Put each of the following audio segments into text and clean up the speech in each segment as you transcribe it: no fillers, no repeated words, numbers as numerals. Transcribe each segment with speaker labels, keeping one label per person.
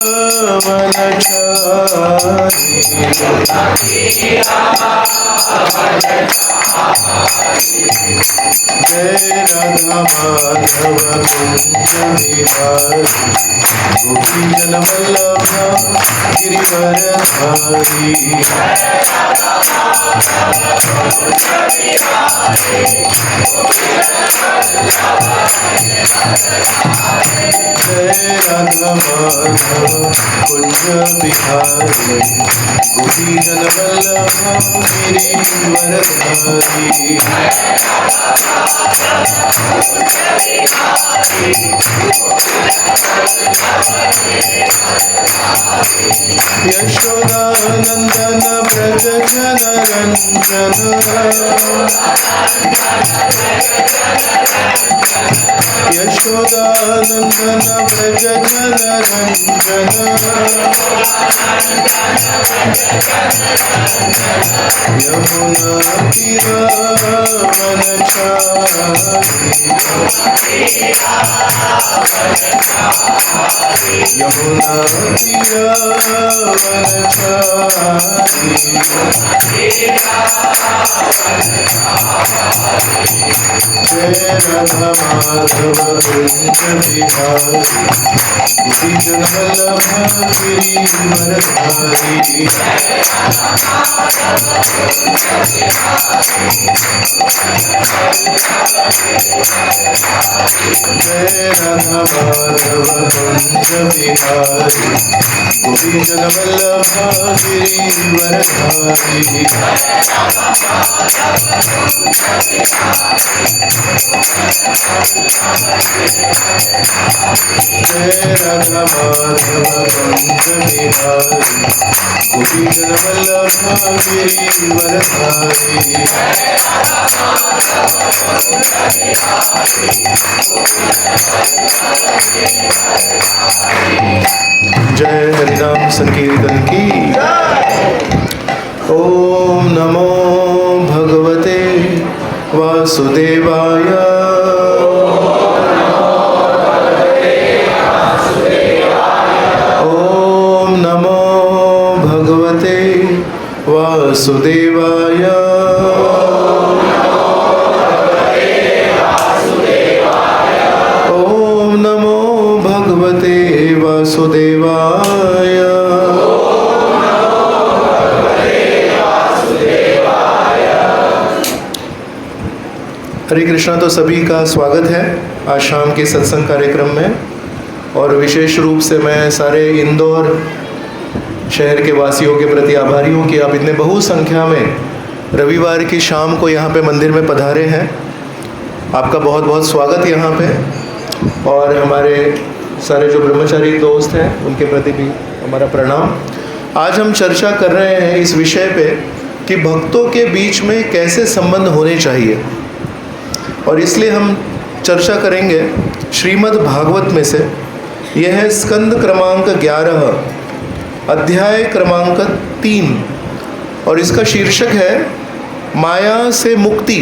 Speaker 1: जय राधा माधव कुंज बिहारी गोपीजन वल्लभ गिरिवरधारी। जय राधा माधव कुंज बिहारी गोपीजन वल्लभ गिरिवरधारी। यशोदानंदन व्रज जन रंजन यशोदानंदन व्रज जन रंजन यमुना तीर वनचारी यमुना तीर वनचारी। जय राधा माधव कुंज बिहारी गोपीजन वल्लभ गिरिवरधारी। जय राधा माधव कुंज बिहारी गोपीजन वल्लभ गिरिवरधारी। जय राधा माधव कुंज बिहारी गोपीजन वल्लभ गिरिवरधारी। जय हरिनाम संकीर्तन की। ओम नमो भगवते वासुदेवाय। ओम नमो भगवते वासुदेवाय। ओम नमो भगवते वासुदेवाय। हरे कृष्णा। तो सभी का स्वागत है आज शाम के सत्संग कार्यक्रम में, और विशेष रूप से मैं सारे इंदौर शहर के वासियों के प्रति आभारी हूँ कि आप इतने बहु संख्या में रविवार की शाम को यहाँ पे मंदिर में पधारे हैं। आपका बहुत बहुत स्वागत यहाँ पे, और हमारे सारे जो ब्रह्मचारी दोस्त हैं उनके प्रति भी हमारा प्रणाम। आज हम चर्चा कर रहे हैं इस विषय पे कि भक्तों के बीच में कैसे संबंध होने चाहिए, और इसलिए हम चर्चा करेंगे श्रीमद् भागवत में से। यह है स्कंद क्रमांक 11 अध्याय क्रमांक 3, और इसका शीर्षक है माया से मुक्ति,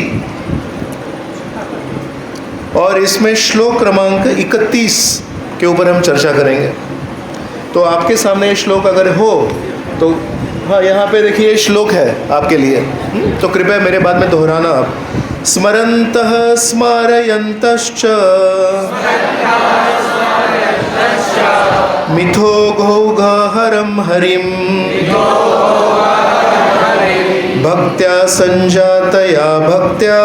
Speaker 1: और इसमें श्लोक क्रमांक 31 के ऊपर हम चर्चा करेंगे। तो आपके सामने ये श्लोक अगर हो तो हाँ, यहाँ पे देखिए श्लोक है आपके लिए, तो कृपया मेरे बाद में दोहराना आप। स्मरन्तः स्मारयन्तश्च मिथो घौघहरं हरिं भक्त्या संजातया भक्त्या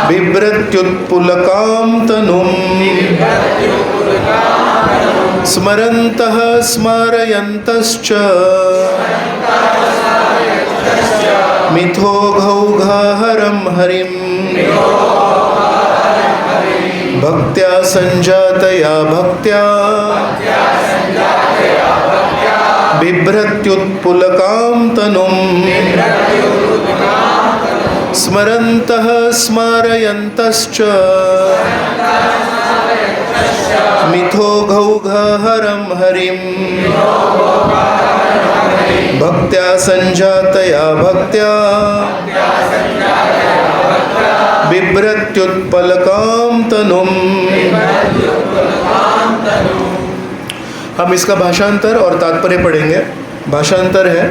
Speaker 1: बिभ्रत्युत्पुलकां तनुं। स्मरन्तः स्मारयन्तश्च मिथो घौघहरं हरिं भक्त्या संजातया भक्त्या बिभ्रत्युत्पुलकां तनुं। स्मरन्तः स्मारयन्तश्च मिथो घौघहरं हरिं भक्त्या संजातया भक्त्या बिभ्रत्युत्पलकां तनुम्। हम इसका भाषांतर और तात्पर्य पढ़ेंगे। भाषांतर है,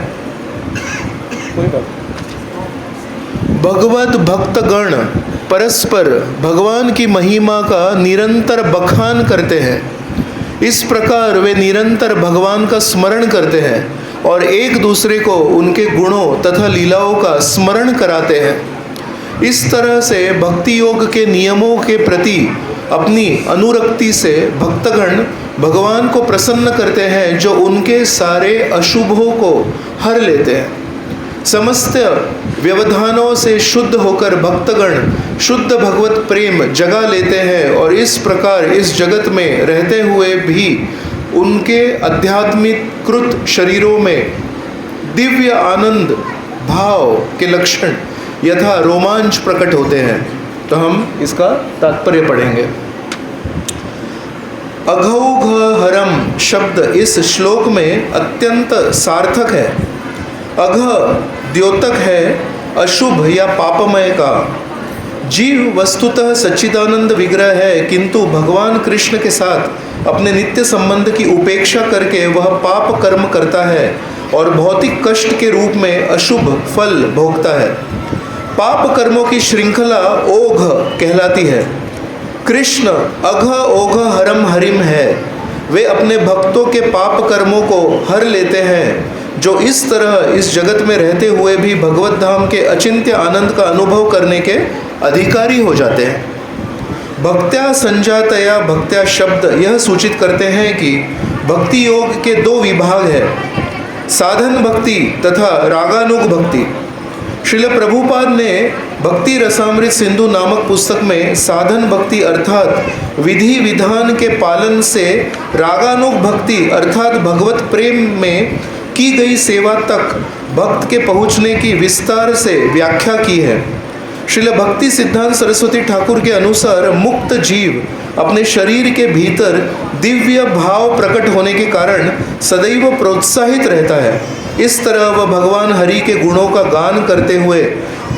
Speaker 1: भगवत भक्तगण परस्पर भगवान की महिमा का निरंतर बखान करते हैं। इस प्रकार वे निरंतर भगवान का स्मरण करते हैं और एक दूसरे को उनके गुणों तथा लीलाओं का स्मरण कराते हैं। इस तरह से भक्ति योग के नियमों के प्रति अपनी अनुरक्ति से भक्तगण भगवान को प्रसन्न करते हैं, जो उनके सारे अशुभों को हर लेते हैं। समस्त व्यवधानों से शुद्ध होकर भक्तगण शुद्ध भगवत प्रेम जगा लेते हैं और इस प्रकार इस जगत में रहते हुए भी उनके आध्यात्मिकृत शरीरों में दिव्य आनंद भाव के लक्षण यथा रोमांच प्रकट होते हैं। तो हम इसका तात्पर्य पढ़ेंगे। अघौघहरम शब्द इस श्लोक में अत्यंत सार्थक है। अघ द्योतक है अशुभ या पापमय का। जीव वस्तुतः सच्चिदानंद विग्रह है, किंतु भगवान कृष्ण के साथ अपने नित्य संबंध की उपेक्षा करके वह पाप कर्म करता है और भौतिक कष्ट के रूप में अशुभ फल भोगता है। पाप कर्मों की श्रृंखला ओघ कहलाती है। कृष्ण अघ ओघ हरम हरिम है। वे अपने भक्तों के पाप कर्मों को हर लेते हैं, जो इस तरह इस जगत में रहते हुए भी भगवत धाम के अचिंत्य आनंद का अनुभव करने के अधिकारी हो जाते हैं। भक्त्या संजातया भक्त्या शब्द यह सूचित करते हैं कि भक्ति योग के दो विभाग है, साधन भक्ति तथा रागानुग भक्ति। श्रील प्रभुपाद ने भक्ति रसामृत सिंधु नामक पुस्तक में साधन भक्ति अर्थात विधि विधान के पालन से रागानुग भक्ति अर्थात भगवत प्रेम में की गई सेवा तक भक्त के पहुँचने की विस्तार से व्याख्या की है। श्रील भक्ति सिद्धांत सरस्वती ठाकुर के अनुसार मुक्त जीव अपने शरीर के भीतर दिव्य भाव प्रकट होने के कारण सदैव प्रोत्साहित रहता है। इस तरह वह भगवान हरि के गुणों का गान करते हुए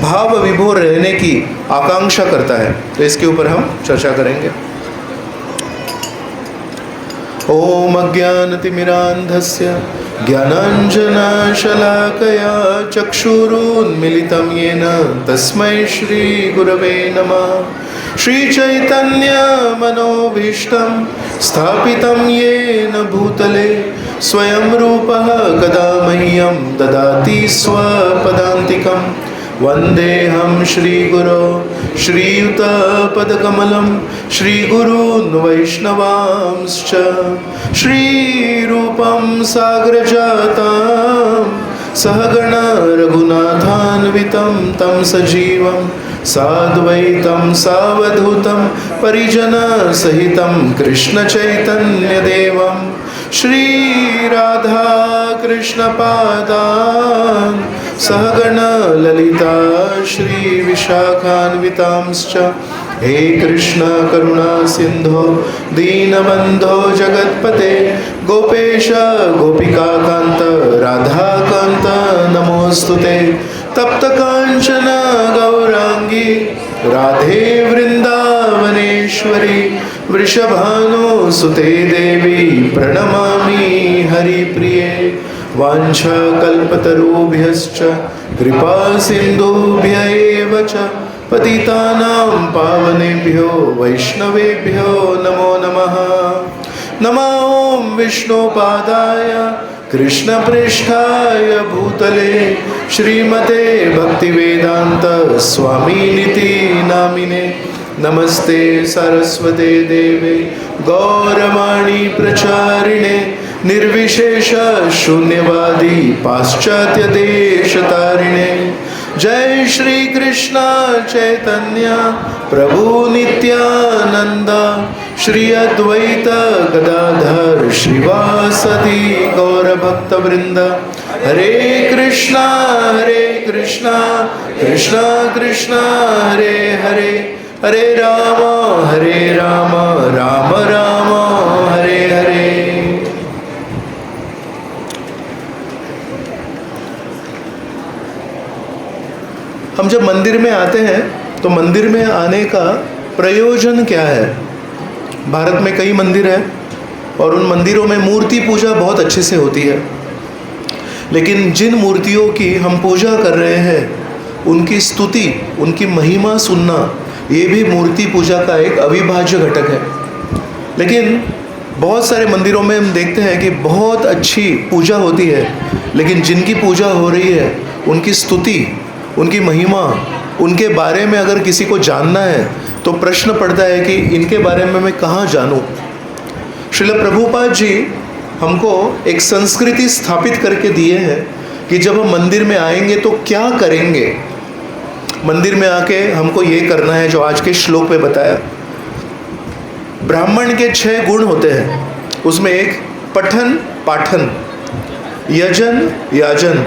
Speaker 1: भाव विभोर रहने की आकांक्षा करता है। तो इसके ऊपर हम चर्चा करेंगे। ओम अज्ञानतिमिरान्धस्य ज्ञानाञ्जनशलाकया चक्षुरुन्मिलितं येन तस्मै श्रीगुरवे नमः। श्रीचैतन्यमनोभीष्टं स्थापितं येन भूतले स्वयं रूपः कदा मह्यं ददाति स्वपदान्तिकम्। वन्देऽहं श्रीगुरो श्रीयुतपदकमलं श्रीगुरून् वैष्णवांश्च श्रीरूपं साग्रजातां सहगण रघुनाथान्वितं तं सजीवं साद्वैतं सावधूतं परिजनसहितं कृष्णचैतन्यदेवं श्रीराधा कृष्णपादान् सहगण ललिता श्रीविशाखान्वितांश्च। हे कृष्ण करुणा सिंधो दीनबंधो जगत्पते गोपेश गोपिकाकांत राधाकांत नमोस्तुते। तप्त कांचन गौरांगी राधे वृंदावनेश्वरी वृषभानुसुते देवी प्रणमामि हरिप्रिये। वाञ्छाकल्पतरुभ्यश्च कृपा सिन्धुभ्य एव च पतितानां पावनेभ्यो वैष्णवेभ्यो नमो नमः। नमो ॐ विष्णुपादाय कृष्णपृष्ठाय भूतले श्रीमते भक्तिवेदांत स्वामिनिति नामिने। नमस्ते सरस्वते देवे गौरवाणी प्रचारिणे निर्विशेष शून्यवादी पाश्चात्य देश तारिणे। जय श्री कृष्ण चैतन्य प्रभु नित्यानंद श्री अद्वैत गदाधर श्रीवासदि गौर भक्त वृंद। हरे कृष्णा कृष्णा कृष्णा हरे हरे हरे राम राम राम हरे हरे। हम जब मंदिर में आते हैं तो मंदिर में आने का प्रयोजन क्या है? भारत में कई मंदिर हैं और उन मंदिरों में मूर्ति पूजा बहुत अच्छे से होती है, लेकिन जिन मूर्तियों की हम पूजा कर रहे हैं उनकी स्तुति, उनकी महिमा सुनना, ये भी मूर्ति पूजा का एक अविभाज्य घटक है। लेकिन बहुत सारे मंदिरों में हम देखते हैं कि बहुत अच्छी पूजा होती है, लेकिन जिनकी पूजा हो रही है उनकी स्तुति, उनकी महिमा, उनके बारे में अगर किसी को जानना है तो प्रश्न पड़ता है कि इनके बारे में मैं कहाँ जानूँ। श्रील प्रभुपाद जी हमको एक संस्कृति स्थापित करके दिए हैं कि जब हम मंदिर में आएंगे तो क्या करेंगे। मंदिर में आके हमको ये करना है जो आज के श्लोक में बताया। ब्राह्मण के 6 गुण होते हैं, उसमें एक पठन पाठन, यजन याजन,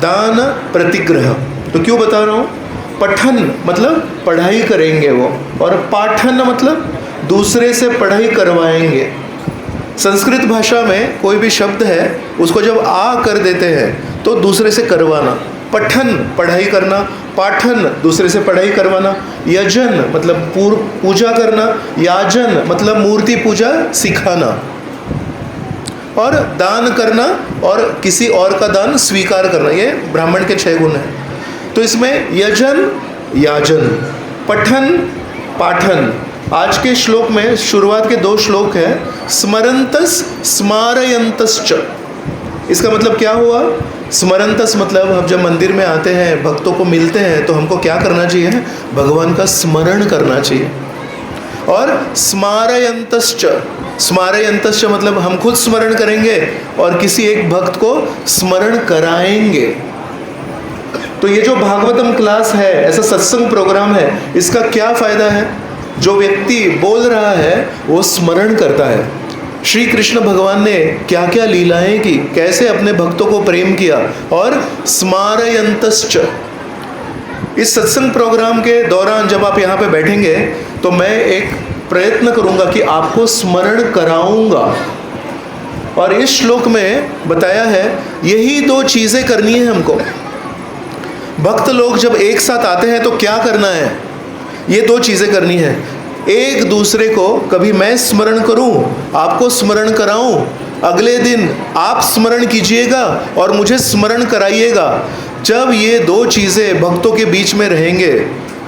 Speaker 1: दान प्रतिग्रह। तो क्यों बता रहा हूँ? पठन मतलब पढ़ाई करेंगे वो, और पाठन मतलब दूसरे से पढ़ाई करवाएंगे। संस्कृत भाषा में कोई भी शब्द है उसको जब आ कर देते हैं तो दूसरे से करवाना। पठन पढ़ाई करना, पाठन दूसरे से पढ़ाई करवाना, यजन मतलब पूजा करना, याजन मतलब मूर्ति पूजा सिखाना, और दान करना और किसी और का दान स्वीकार करना। ये ब्राह्मण के 6 गुण हैं। तो इसमें यजन याजन, पठन पाठन, आज के श्लोक में शुरुआत के 2 श्लोक हैं, स्मरंतस स्मारयंतश्च। इसका मतलब क्या हुआ? स्मरंतस मतलब हम जब मंदिर में आते हैं, भक्तों को मिलते हैं, तो हमको क्या करना चाहिए? भगवान का स्मरण करना चाहिए। और स्मारयंतश्च, स्मारयंतश्च मतलब हम खुद स्मरण करेंगे और किसी एक भक्त को स्मरण कराएंगे। तो ये जो भागवतम क्लास है, ऐसा सत्संग प्रोग्राम है, इसका क्या फायदा है? जो व्यक्ति बोल रहा है वो स्मरण करता है श्री कृष्ण भगवान ने क्या क्या लीलाएं की, कैसे अपने भक्तों को प्रेम किया, और स्मारयंतश्च। इस सत्संग प्रोग्राम के दौरान जब आप यहाँ पे बैठेंगे तो मैं एक प्रयत्न करूँगा कि आपको स्मरण कराऊंगा। और इस श्लोक में बताया है यही 2 चीज़ें करनी है हमको। भक्त लोग जब एक साथ आते हैं तो क्या करना है? ये 2 चीज़ें करनी है। एक दूसरे को कभी मैं स्मरण करूं, आपको स्मरण कराऊं, अगले दिन आप स्मरण कीजिएगा और मुझे स्मरण कराइएगा। जब ये 2 चीज़ें भक्तों के बीच में रहेंगे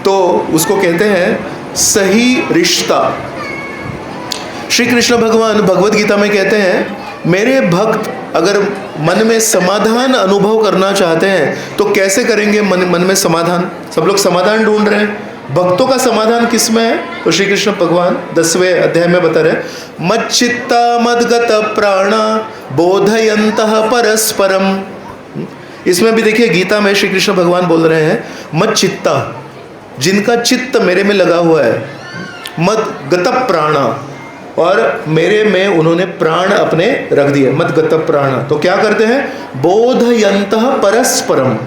Speaker 1: तो उसको कहते हैं सही रिश्ता। श्री कृष्ण भगवान भगवद गीता में कहते हैं, मेरे भक्त अगर मन में समाधान अनुभव करना चाहते हैं तो कैसे करेंगे मन में समाधान? सब लोग समाधान ढूंढ रहे हैं। भक्तों का समाधान किस में है? तो श्री कृष्ण भगवान 10वें अध्याय में बता रहे हैं, मच्चित्ता मद्गत प्राणा बोधयन्तः परस्परम। इसमें भी देखिए गीता में श्री कृष्ण भगवान बोल रहे हैं मच्चित्ता, जिनका चित्त मेरे में लगा हुआ है, मद्गत प्राणा, और मेरे में उन्होंने प्राण अपने रख दिए, मद्गत प्राणा। तो क्या करते हैं? बोधयन्तः परस्परम।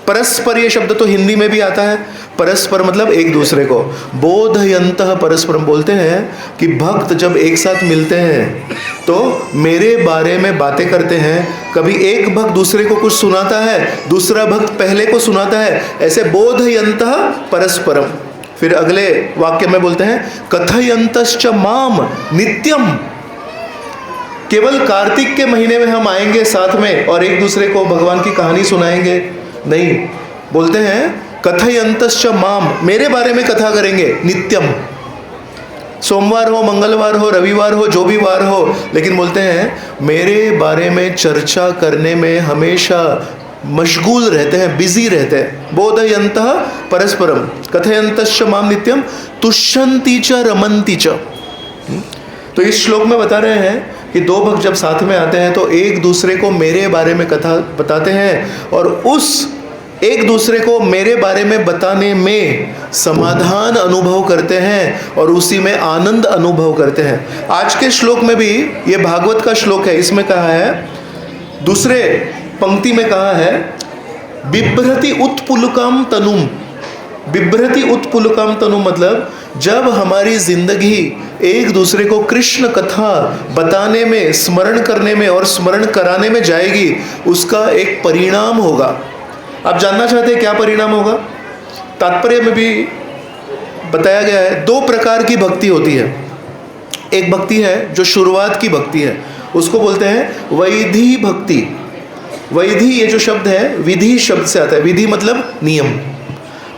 Speaker 1: परस्पर ये शब्द तो हिंदी में भी आता है, परस्पर मतलब एक दूसरे को। बोधयन्तः परस्परम बोलते हैं कि भक्त जब एक साथ मिलते हैं तो मेरे बारे में बातें करते हैं। कभी एक भक्त दूसरे को कुछ सुनाता है, दूसरा भक्त पहले को सुनाता है, ऐसे बोधयन्तः परस्परम। फिर अगले वाक्य में बोलते हैं कथयन्तश्च माम नित्यम। केवल कार्तिक के महीने में हम आएंगे साथ में और एक दूसरे को भगवान की कहानी सुनाएंगे? नहीं, बोलते हैं कथयन्तश्च माम, मेरे बारे में कथा करेंगे नित्यम। सोमवार हो, मंगलवार हो, रविवार हो, जो भी वार हो, लेकिन बोलते हैं मेरे बारे में चर्चा करने में हमेशा मशगूल रहते हैं, बिजी रहते हैं। बोधयन्तः परस्परम कथयन्तश्च माम नित्यम तुष्यन्ति च रमन्ति च। तो इस श्लोक में बता रहे हैं कि 2 भक्त जब साथ में आते हैं तो एक दूसरे को मेरे बारे में कथा बताते हैं और उस एक दूसरे को मेरे बारे में बताने में समाधान अनुभव करते हैं और उसी में आनंद अनुभव करते हैं। आज के श्लोक में भी ये भागवत का श्लोक है, इसमें कहा है, दूसरे पंक्ति में कहा है बिभ्रति उत्पुलकम तनुम। बिभ्रति उत्पुलकम तनुम मतलब जब हमारी जिंदगी एक दूसरे को कृष्ण कथा बताने में, स्मरण करने में और स्मरण कराने में जाएगी, उसका एक परिणाम होगा। आप जानना चाहते हैं क्या परिणाम होगा? तात्पर्य में भी बताया गया है 2 प्रकार की भक्ति होती है। एक भक्ति है जो शुरुआत की भक्ति है, उसको बोलते हैं वैधि भक्ति। वैधि ये जो शब्द है विधि शब्द से आता है, विधि मतलब नियम।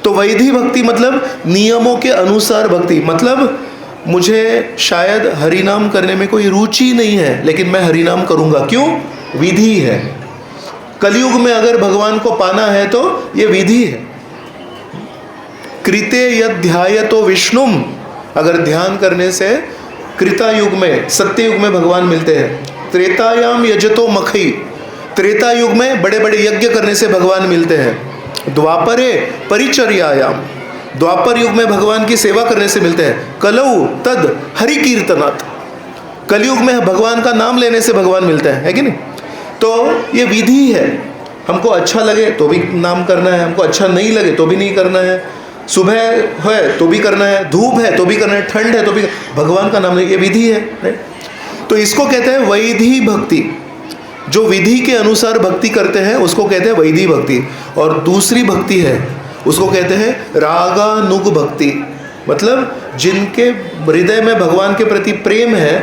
Speaker 1: तो वैधि भक्ति मतलब नियमों के अनुसार भक्ति, मतलब मुझे शायद हरिनाम करने में कोई रुचि नहीं है लेकिन मैं हरिनाम करूंगा, क्यों? विधि है। कलयुग में अगर भगवान को पाना है तो ये विधि है। कृते यद ध्यायतो विष्णुम, अगर ध्यान करने से कृता युग में, सत्य युग में भगवान मिलते हैं। त्रेतायाम यजतो मखई, त्रेता युग में बड़े बड़े यज्ञ करने से भगवान मिलते हैं। द्वापरे परिचर्यायाम, द्वापर युग में भगवान की सेवा करने से मिलते हैं। कलौ तद हरि कीर्तनात्, कलयुग में भगवान का नाम लेने से भगवान मिलते हैं, है कि नहीं? तो ये विधि है। हमको अच्छा लगे तो भी नाम करना है, हमको अच्छा नहीं लगे तो भी नहीं करना है। सुबह है तो भी करना है, धूप है तो भी करना है, ठंड है तो भी, भगवान का नाम नहीं, ये विधि है, राइट? तो इसको कहते हैं वैधि भक्ति। जो विधि के अनुसार भक्ति करते हैं उसको कहते हैं वैधि भक्ति। और दूसरी भक्ति है उसको कहते हैं रागानुग भक्ति, मतलब जिनके हृदय में भगवान के प्रति प्रेम है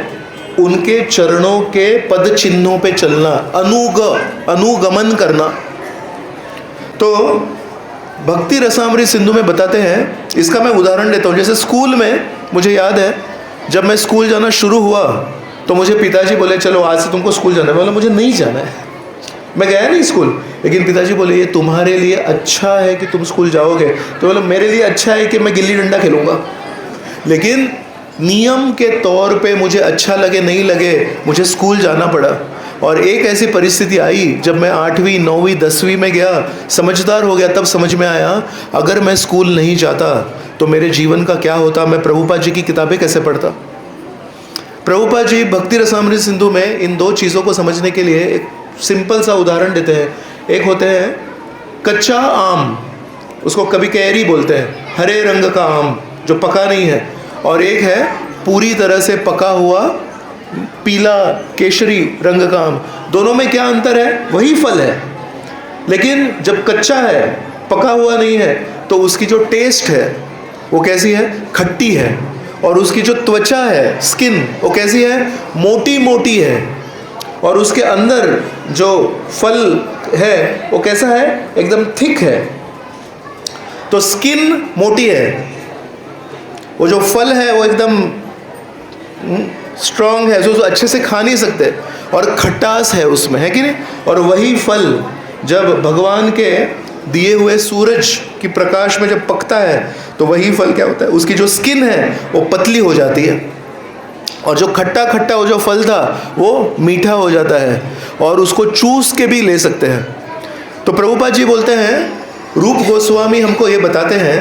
Speaker 1: उनके चरणों के पद चिन्हों पे चलना, अनुगमन करना। तो भक्ति रसामृत सिंधु में बताते हैं, इसका मैं उदाहरण देता हूँ। जैसे स्कूल में मुझे याद है जब मैं स्कूल जाना शुरू हुआ तो मुझे पिताजी बोले चलो आज से तुमको स्कूल जाना है। बोला मुझे नहीं जाना है, मैं गया नहीं स्कूल, लेकिन पिताजी बोले ये तुम्हारे लिए अच्छा है कि तुम स्कूल जाओगे। तो बोला मेरे लिए अच्छा है कि मैं गिल्ली डंडा खेलूँगा, लेकिन नियम के तौर पे मुझे अच्छा लगे नहीं लगे मुझे स्कूल जाना पड़ा। और एक ऐसी परिस्थिति आई जब मैं 8वीं 9वीं 10वीं में गया, समझदार हो गया, तब समझ में आया अगर मैं स्कूल नहीं जाता तो मेरे जीवन का क्या होता, मैं प्रभुपाद जी की किताबें कैसे पढ़ता। प्रभुपाद जी भक्ति रसामृत सिंधु में इन 2 चीज़ों को समझने के लिए एक सिंपल सा उदाहरण देते हैं। एक होते हैं कच्चा आम, उसको कभी कैरी बोलते हैं, हरे रंग का आम जो पका नहीं है, और एक है पूरी तरह से पका हुआ पीला केशरी रंग का आम। दोनों में क्या अंतर है? वही फल है, लेकिन जब कच्चा है, पका हुआ नहीं है, तो उसकी जो टेस्ट है वो कैसी है? खट्टी है। और उसकी जो त्वचा है, स्किन, वो कैसी है? मोटी मोटी है। और उसके अंदर जो फल है वो कैसा है? एकदम थिक है। तो स्किन मोटी है, वो जो फल है वो एकदम स्ट्रॉन्ग है, जो अच्छे से खा नहीं सकते, और खटास है उसमें, है कि नहीं? और वही फल जब भगवान के दिए हुए सूरज की प्रकाश में जब पकता है तो वही फल क्या होता है? उसकी जो स्किन है वो पतली हो जाती है, और जो खट्टा खट्टा वो जो फल था वो मीठा हो जाता है, और उसको चूस के भी ले सकते हैं। तो प्रभुपाद जी बोलते हैं, रूप गोस्वामी हमको ये बताते हैं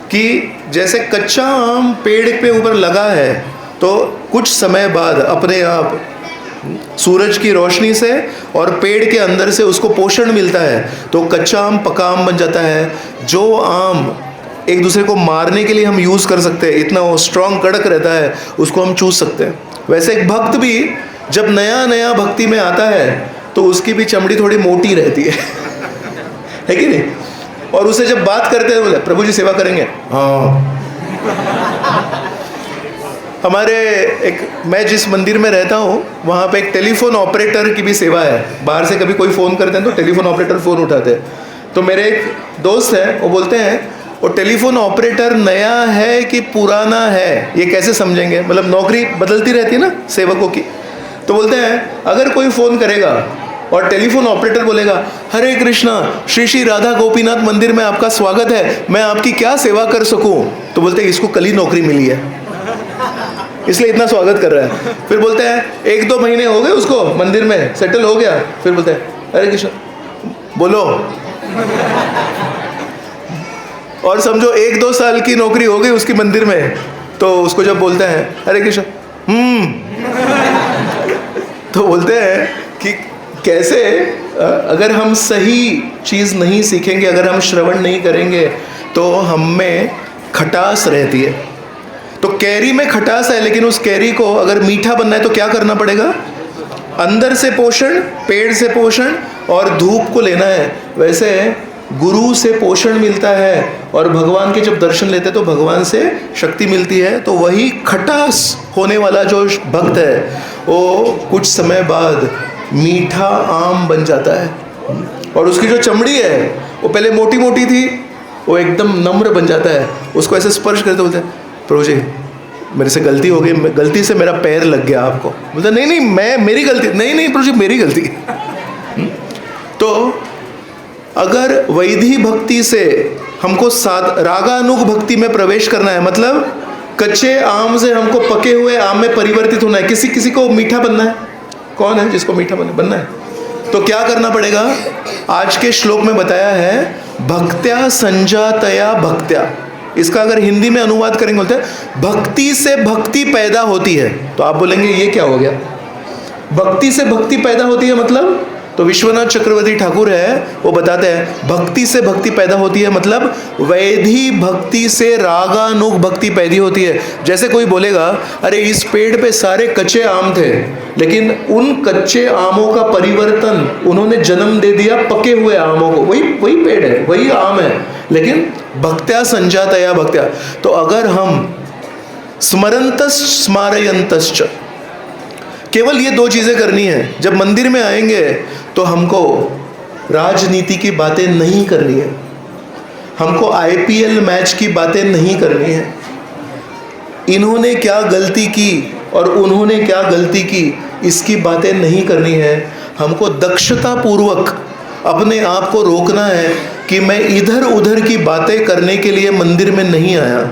Speaker 1: कि जैसे कच्चा आम पेड़ पे ऊपर लगा है तो कुछ समय बाद अपने आप सूरज की रोशनी से और पेड़ के अंदर से उसको पोषण मिलता है, तो कच्चा आम पका आम बन जाता है। जो आम एक दूसरे को मारने के लिए हम यूज़ कर सकते हैं, इतना वो स्ट्रॉन्ग कड़क रहता है, उसको हम चूस सकते हैं। वैसे एक भक्त भी जब नया नया भक्ति में आता है तो उसकी भी चमड़ी थोड़ी मोटी रहती है कि नहीं? और उसे जब बात करते हैं बोले प्रभु जी सेवा करेंगे, हाँ। हमारे मैं जिस मंदिर में रहता हूँ वहाँ पे एक टेलीफोन ऑपरेटर की भी सेवा है। बाहर से कभी कोई फ़ोन करते हैं तो टेलीफोन ऑपरेटर फ़ोन उठाते हैं। तो मेरे एक दोस्त हैं, वो बोलते हैं वो टेलीफोन ऑपरेटर नया है कि पुराना है ये कैसे समझेंगे? मतलब नौकरी बदलती रहती है ना सेवकों की। तो बोलते हैं अगर कोई फ़ोन करेगा और टेलीफोन ऑपरेटर बोलेगा हरे कृष्णा, श्री श्री राधा गोपीनाथ मंदिर में आपका स्वागत है, मैं आपकी क्या सेवा कर सकूं? तो बोलते हैं इसको कल ही नौकरी मिली है इसलिए इतना स्वागत कर रहा है। फिर बोलते हैं 1-2 महीने हो गए उसको मंदिर में सेटल हो गया, फिर बोलते हैं हरे कृष्णा बोलो, और समझो 1-2 साल की नौकरी हो गई उसकी मंदिर में, तो उसको जब बोलते हैं हरे कृष्णा तो बोलते हैं कि कैसे अगर हम सही चीज़ नहीं सीखेंगे, अगर हम श्रवण नहीं करेंगे तो हम में खटास रहती है। तो कैरी में खटास है, लेकिन उस कैरी को अगर मीठा बनना है तो क्या करना पड़ेगा? अंदर से पोषण, पेड़ से पोषण और धूप को लेना है। वैसे गुरु से पोषण मिलता है और भगवान के जब दर्शन लेते हैं तो भगवान से शक्ति मिलती है। तो वही खटास होने वाला जो भक्त है वो कुछ समय बाद मीठा आम बन जाता है, और उसकी जो चमड़ी है वो पहले मोटी मोटी थी, वो एकदम नम्र बन जाता है। उसको ऐसे स्पर्श करते बोलते हैं, प्रभु जी मेरे से गलती हो गई, गलती से मेरा पैर लग गया आपको। बोलते नहीं नहीं मैं मेरी गलती, नहीं नहीं प्रभु जी मेरी गलती। तो अगर वैधी भक्ति से हमको रागानुग भक्ति में प्रवेश करना है, मतलब कच्चे आम से हमको पके हुए आम में परिवर्तित होना है। किसी किसी को मीठा बनना है, कौन है जिसको मीठा बनना है? तो क्या करना पड़ेगा? आज के श्लोक में बताया है भक्त्या संजातया भक्त्या। इसका अगर हिंदी में अनुवाद करेंगे बोलते हैं भक्ति से भक्ति पैदा होती है। तो आप बोलेंगे ये क्या हो गया, भक्ति से भक्ति पैदा होती है मतलब? तो विश्वनाथ चक्रवर्ती ठाकुर है वो बताते हैं भक्ति से भक्ति पैदा होती है मतलब वैधी भक्ति से रागानुग भक्ति पैदा होती है। जैसे कोई बोलेगा अरे इस पेड़ पे सारे कच्चे आम थे, लेकिन उन कच्चे आमों का परिवर्तन उन्होंने जन्म दे दिया पके हुए आमों को। वही पेड़ है, वही आम है, लेकिन भक्त्या संजातया भक्त्या। तो अगर हम स्मरंतस् स्मारयंतश्च, केवल ये दो चीज़ें करनी है। जब मंदिर में आएंगे तो हमको राजनीति की बातें नहीं करनी है, हमको IPL मैच की बातें नहीं करनी है, इन्होंने क्या गलती की और उन्होंने क्या गलती की इसकी बातें नहीं करनी है। हमको दक्षता पूर्वक अपने आप को रोकना है कि मैं इधर उधर की बातें करने के लिए मंदिर में नहीं आया।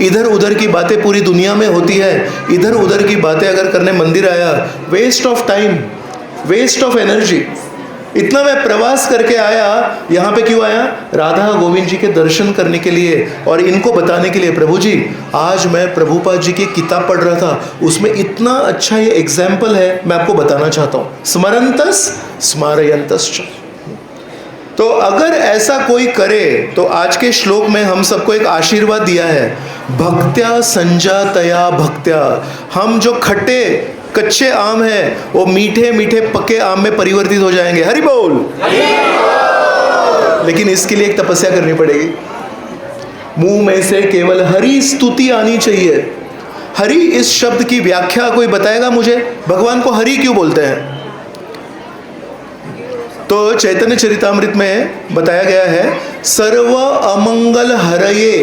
Speaker 1: इधर उधर की बातें पूरी दुनिया में होती है, इधर उधर की बातें अगर करने मंदिर आया, waste of time, waste of energy. इतना मैं प्रवास करके आया, यहाँ पे क्यों आया? राधा गोविंद जी के दर्शन करने के लिए और इनको बताने के लिए। प्रभु जी आज मैं प्रभुपाद जी की किताब पढ़ रहा था, उसमें इतना अच्छा ये एग्जाम्पल है, मैं आपको बताना चाहता हूँ। स्मरंतस स्मारयंतश्च। तो अगर ऐसा कोई करे तो आज के श्लोक में हम सबको एक आशीर्वाद दिया है, भक्त्या संजातया भक्त्या। हम जो खट्टे कच्चे आम हैं वो मीठे मीठे पके आम में परिवर्तित हो जाएंगे। हरि बोल। लेकिन इसके लिए एक तपस्या करनी पड़ेगी। मुंह में से केवल हरि स्तुति आनी चाहिए। हरि इस शब्द की व्याख्या कोई बताएगा मुझे? भगवान को हरि क्यों बोलते हैं? तो चैतन्य चरितामृत में बताया गया है सर्व अमंगल हरये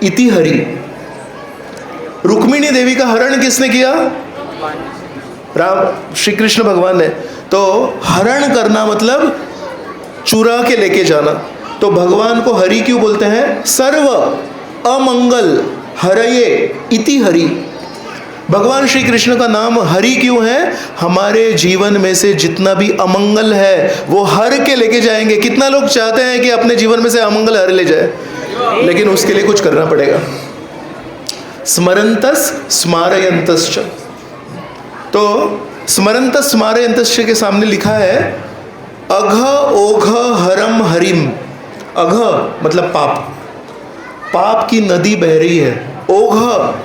Speaker 1: इति हरि। रुक्मिणी देवी का हरण किसने किया? राम श्री कृष्ण भगवान ने। तो हरण करना मतलब चुरा के लेके जाना। तो भगवान को हरि क्यों बोलते हैं? सर्व अमंगल हरये इति हरि। भगवान श्री कृष्ण का नाम हरि क्यों है? हमारे जीवन में से जितना भी अमंगल है वो हर के लेके जाएंगे। कितना लोग चाहते हैं कि अपने जीवन में से अमंगल हर ले जाए, लेकिन उसके लिए कुछ करना पड़ेगा। स्मरंतस स्मारयंतश्च। तो स्मरंतस स्मारयंतश्च के सामने लिखा है अघ ओघ हरम हरिम। अघ मतलब पाप, पाप की नदी बह रही है। ओघ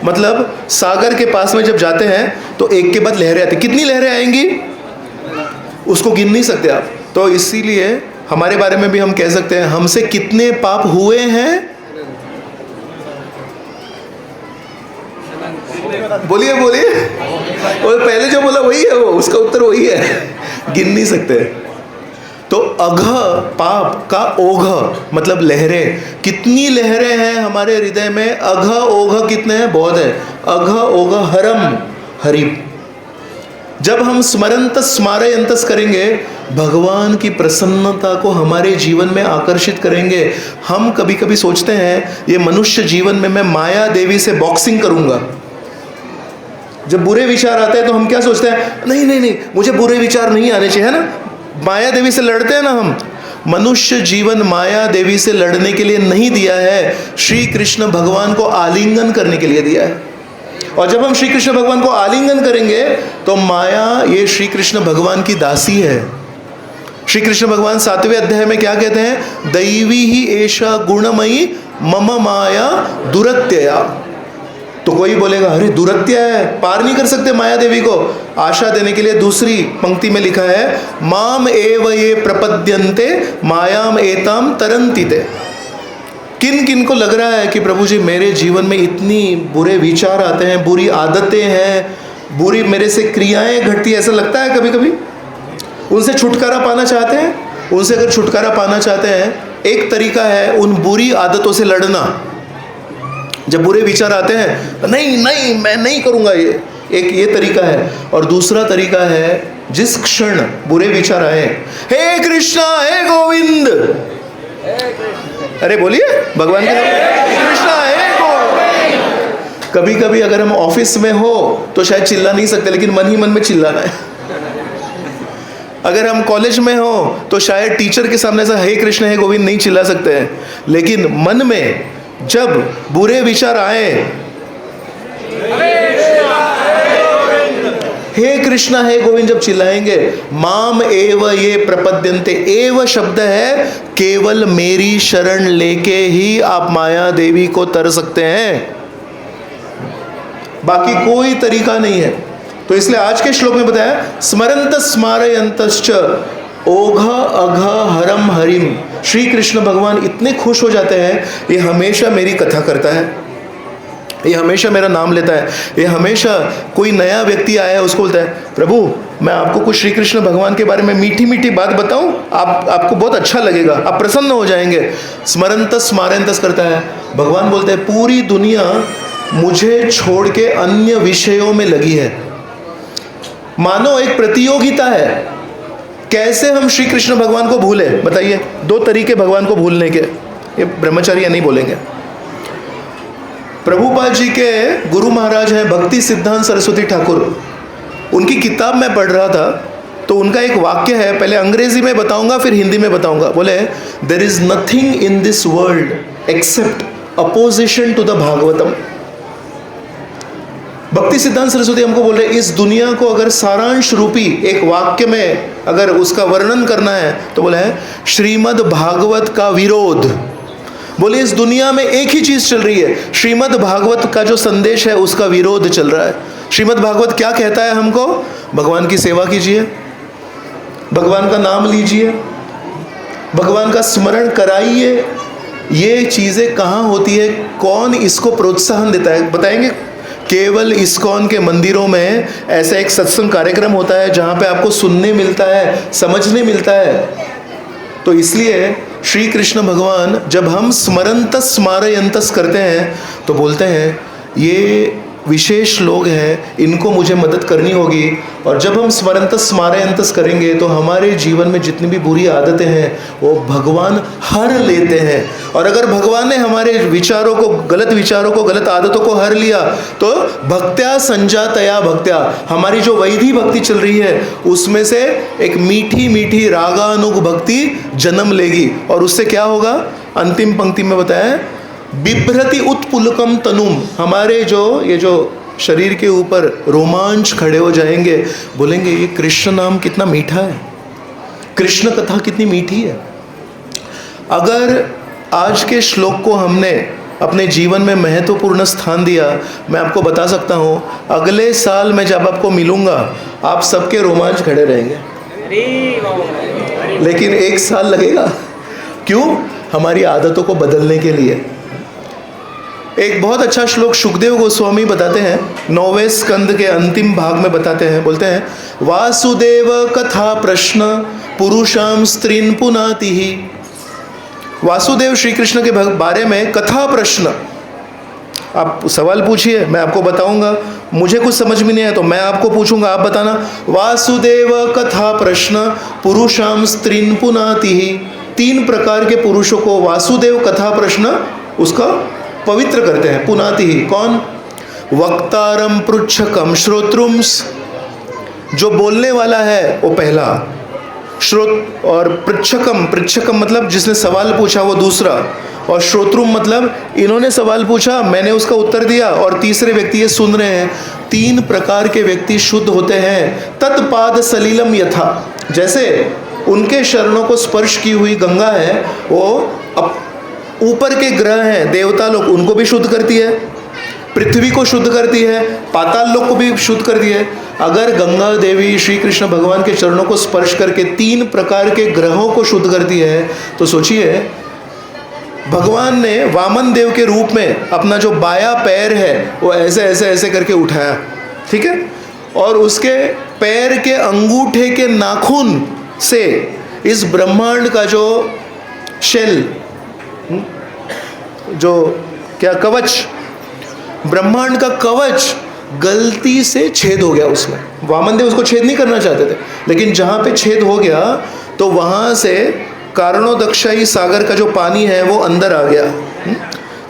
Speaker 1: मतलब सागर के पास में जब जाते हैं तो एक के बाद लहरें आती। कितनी लहरें आएंगी उसको गिन नहीं सकते आप। तो इसीलिए हमारे बारे में भी हम कह सकते हैं हमसे कितने पाप हुए हैं। बोलिए बोलिए। और पहले जो बोला वही है, वो उसका उत्तर वही है, गिन नहीं सकते। तो अघ पाप का ओघ मतलब लहरें। कितनी लहरें हैं हमारे हृदय में? अघ ओघ कितने हैं? बहुत है। अघ ओघ हरम हरि। जब हम स्मरंतस स्मारयंतस करेंगे, भगवान की प्रसन्नता को हमारे जीवन में आकर्षित करेंगे। हम कभी कभी सोचते हैं ये मनुष्य जीवन में मैं माया देवी से बॉक्सिंग करूंगा। जब बुरे विचार आते हैं तो हम क्या सोचते हैं? नहीं नहीं नहीं मुझे बुरे विचार नहीं आने चाहिए, है ना? माया देवी से लड़ते हैं ना हम। मनुष्य जीवन माया देवी से लड़ने के लिए नहीं दिया है, श्री कृष्ण भगवान को आलिंगन करने के लिए दिया है। और जब हम श्री कृष्ण भगवान को आलिंगन करेंगे तो माया ये श्री कृष्ण भगवान की दासी है। श्री कृष्ण भगवान 7वें अध्याय में क्या कहते हैं? दैवी ही एषा गुणमयी मम माया दुरत्यया। तो कोई बोलेगा अरे दुरत्या है, पार नहीं कर सकते माया देवी को। आशा देने के लिए दूसरी पंक्ति में लिखा है माम एव ये प्रपद्यन्ते मायाम एताम तरन्तिते। किन किन को लग रहा है कि प्रभु जी मेरे जीवन में इतनी बुरे विचार आते हैं, बुरी आदतें हैं, बुरी मेरे से क्रियाएं घटती है, ऐसा लगता है कभी कभी? उनसे छुटकारा पाना चाहते हैं? उनसे अगर छुटकारा पाना चाहते हैं, एक तरीका है उन बुरी आदतों से लड़ना। जब बुरे विचार आते हैं, नहीं नहीं मैं नहीं करूँगा, ये तरीका है। और दूसरा तरीका है जिस क्षण बुरे विचार आए, हे कृष्णा हे गोविंद, अरे बोलिए भगवान के नाम, कृष्णा हे गोविंद। कभी कभी अगर हम ऑफिस में हो तो शायद चिल्ला नहीं सकते, लेकिन मन ही मन में चिल्लाना है। अगर हम कॉलेज में हो तो शायद टीचर के सामने ऐसा हे कृष्ण हे गोविंद नहीं चिल्ला सकते हैं, लेकिन मन में जब बुरे विचार आए, हे कृष्णा हे गोविंद जब चिल्लाएंगे, माम एव ये प्रपद्यन्ते, एव शब्द है केवल मेरी शरण लेके ही आप माया देवी को तर सकते हैं, बाकी कोई तरीका नहीं है। तो इसलिए आज के श्लोक में बताया स्मरंत स्मारयंतश्च ओघ अघ हरम हरिम। श्री कृष्ण भगवान इतने खुश हो जाते हैं, ये हमेशा मेरी कथा करता है, ये हमेशा मेरा नाम लेता है, ये हमेशा कोई नया व्यक्ति आया है उसको बोलता है प्रभु मैं आपको कुछ श्री कृष्ण भगवान के बारे में मीठी मीठी बात बताऊं, आपको बहुत अच्छा लगेगा, आप प्रसन्न हो जाएंगे। स्मरंतस स्मारयंतस करता है। भगवान बोलते हैं पूरी दुनिया मुझे छोड़ के अन्य विषयों में लगी है, मानो एक प्रतियोगिता है, कैसे हम श्री कृष्ण भगवान को भूले? बताइए, दो तरीके भगवान को भूलने के, ये ब्रह्मचारी नहीं बोलेंगे। प्रभुपाद जी के गुरु महाराज हैं भक्ति सिद्धांत सरस्वती ठाकुर, उनकी किताब में पढ़ रहा था तो उनका एक वाक्य है, पहले अंग्रेजी में बताऊंगा फिर हिंदी में बताऊंगा। बोले there is nothing in this world except opposition to the Bhagavatam. Bhakti Siddhanta Saraswati हमको बोल रहे इस दुनिया को अगर सारांश रूपी एक वाक्य में अगर उसका वर्णन करना है तो बोला है श्रीमद् भागवत का विरोध। बोले इस दुनिया में एक ही चीज चल रही है, श्रीमद् भागवत का जो संदेश है उसका विरोध चल रहा है। श्रीमद् भागवत क्या कहता है हमको? भगवान की सेवा कीजिए, भगवान का नाम लीजिए, भगवान का स्मरण कराइए। ये चीजें कहाँ होती है, कौन इसको प्रोत्साहन देता है? बताएंगे? केवल इस्कॉन के मंदिरों में ऐसा एक सत्संग कार्यक्रम होता है जहाँ पे आपको सुनने मिलता है, समझने मिलता है। तो इसलिए श्री कृष्ण भगवान जब हम स्मरंतस स्मारयंतस करते हैं तो बोलते हैं ये विशेष लोग हैं, इनको मुझे मदद करनी होगी। और जब हम स्मरंतस स्मारयंतस करेंगे तो हमारे जीवन में जितनी भी बुरी आदतें हैं वो भगवान हर लेते हैं। और अगर भगवान ने हमारे विचारों को, गलत विचारों को, गलत आदतों को हर लिया तो भक्त्या संजातया भक्त्या, हमारी जो वैधि भक्ति चल रही है उसमें से एक मीठी मीठी रागानुग भक्ति जन्म लेगी। और उससे क्या होगा? अंतिम पंक्ति में बताया बिभ्रति उत्पुलकम तनुम, हमारे ये जो शरीर के ऊपर रोमांच खड़े हो जाएंगे, बोलेंगे ये कृष्ण नाम कितना मीठा है, कृष्ण कथा कितनी मीठी है। अगर आज के श्लोक को हमने अपने जीवन में महत्वपूर्ण स्थान दिया, मैं आपको बता सकता हूँ अगले साल मैं जब आपको मिलूंगा आप सबके रोमांच खड़े रहेंगे, लेकिन 1 साल लगेगा। क्यों? हमारी आदतों को बदलने के लिए। एक बहुत अच्छा श्लोक सुखदेव गोस्वामी बताते हैं, 9वें स्कंद के अंतिम भाग में बताते हैं, बोलते हैं वासुदेव कथा प्रश्न पुरुषाम स्त्रीन पुनाति ही। वासुदेव श्री कृष्ण के बारे में कथा प्रश्न, आप सवाल पूछिए मैं आपको बताऊंगा, मुझे कुछ समझ में नहीं आया तो मैं आपको पूछूंगा, आप बताना। वासुदेव कथा प्रश्न पुरुषाम स्त्रीन पुनाति ही, 3 प्रकार के पुरुषों को वासुदेव कथा प्रश्न उसका पवित्र करते हैं। पुनाति ही कौन? वक्तारम पृच्छकम श्रोत्रुम्स, जो बोलने वाला है वो पहला, श्रोत, और पृच्छकम मतलब जिसने सवाल पूछा वो दूसरा, और श्रोत्रुम मतलब इन्होंने सवाल पूछा मैंने उसका उत्तर दिया और तीसरे व्यक्ति ये सुन रहे हैं। 3 प्रकार के व्यक्ति शुद्ध होते हैं। तत्पाद सलीलम यथा, जैसे उनके चरणों को स्पर्श की हुई गंगा है, वो ऊपर के ग्रह हैं देवता लोग, उनको भी शुद्ध करती है। पृथ्वी को शुद्ध करती है, पाताल लोक को भी शुद्ध करती है। अगर गंगा देवी श्री कृष्ण भगवान के चरणों को स्पर्श करके 3 प्रकार के ग्रहों को शुद्ध करती है, तो सोचिए भगवान ने वामन देव के रूप में अपना जो बाया पैर है वो ऐसे ऐसे ऐसे करके उठाया, ठीक है, और उसके पैर के अंगूठे के नाखून से इस ब्रह्मांड का जो शेल, जो क्या कवच, ब्रह्मांड का कवच गलती से छेद हो गया उसमें। वामन देव उसको छेद नहीं करना चाहते थे, लेकिन जहाँ पे छेद हो गया तो वहाँ से कारणोदक्षाई सागर का जो पानी है वो अंदर आ गया।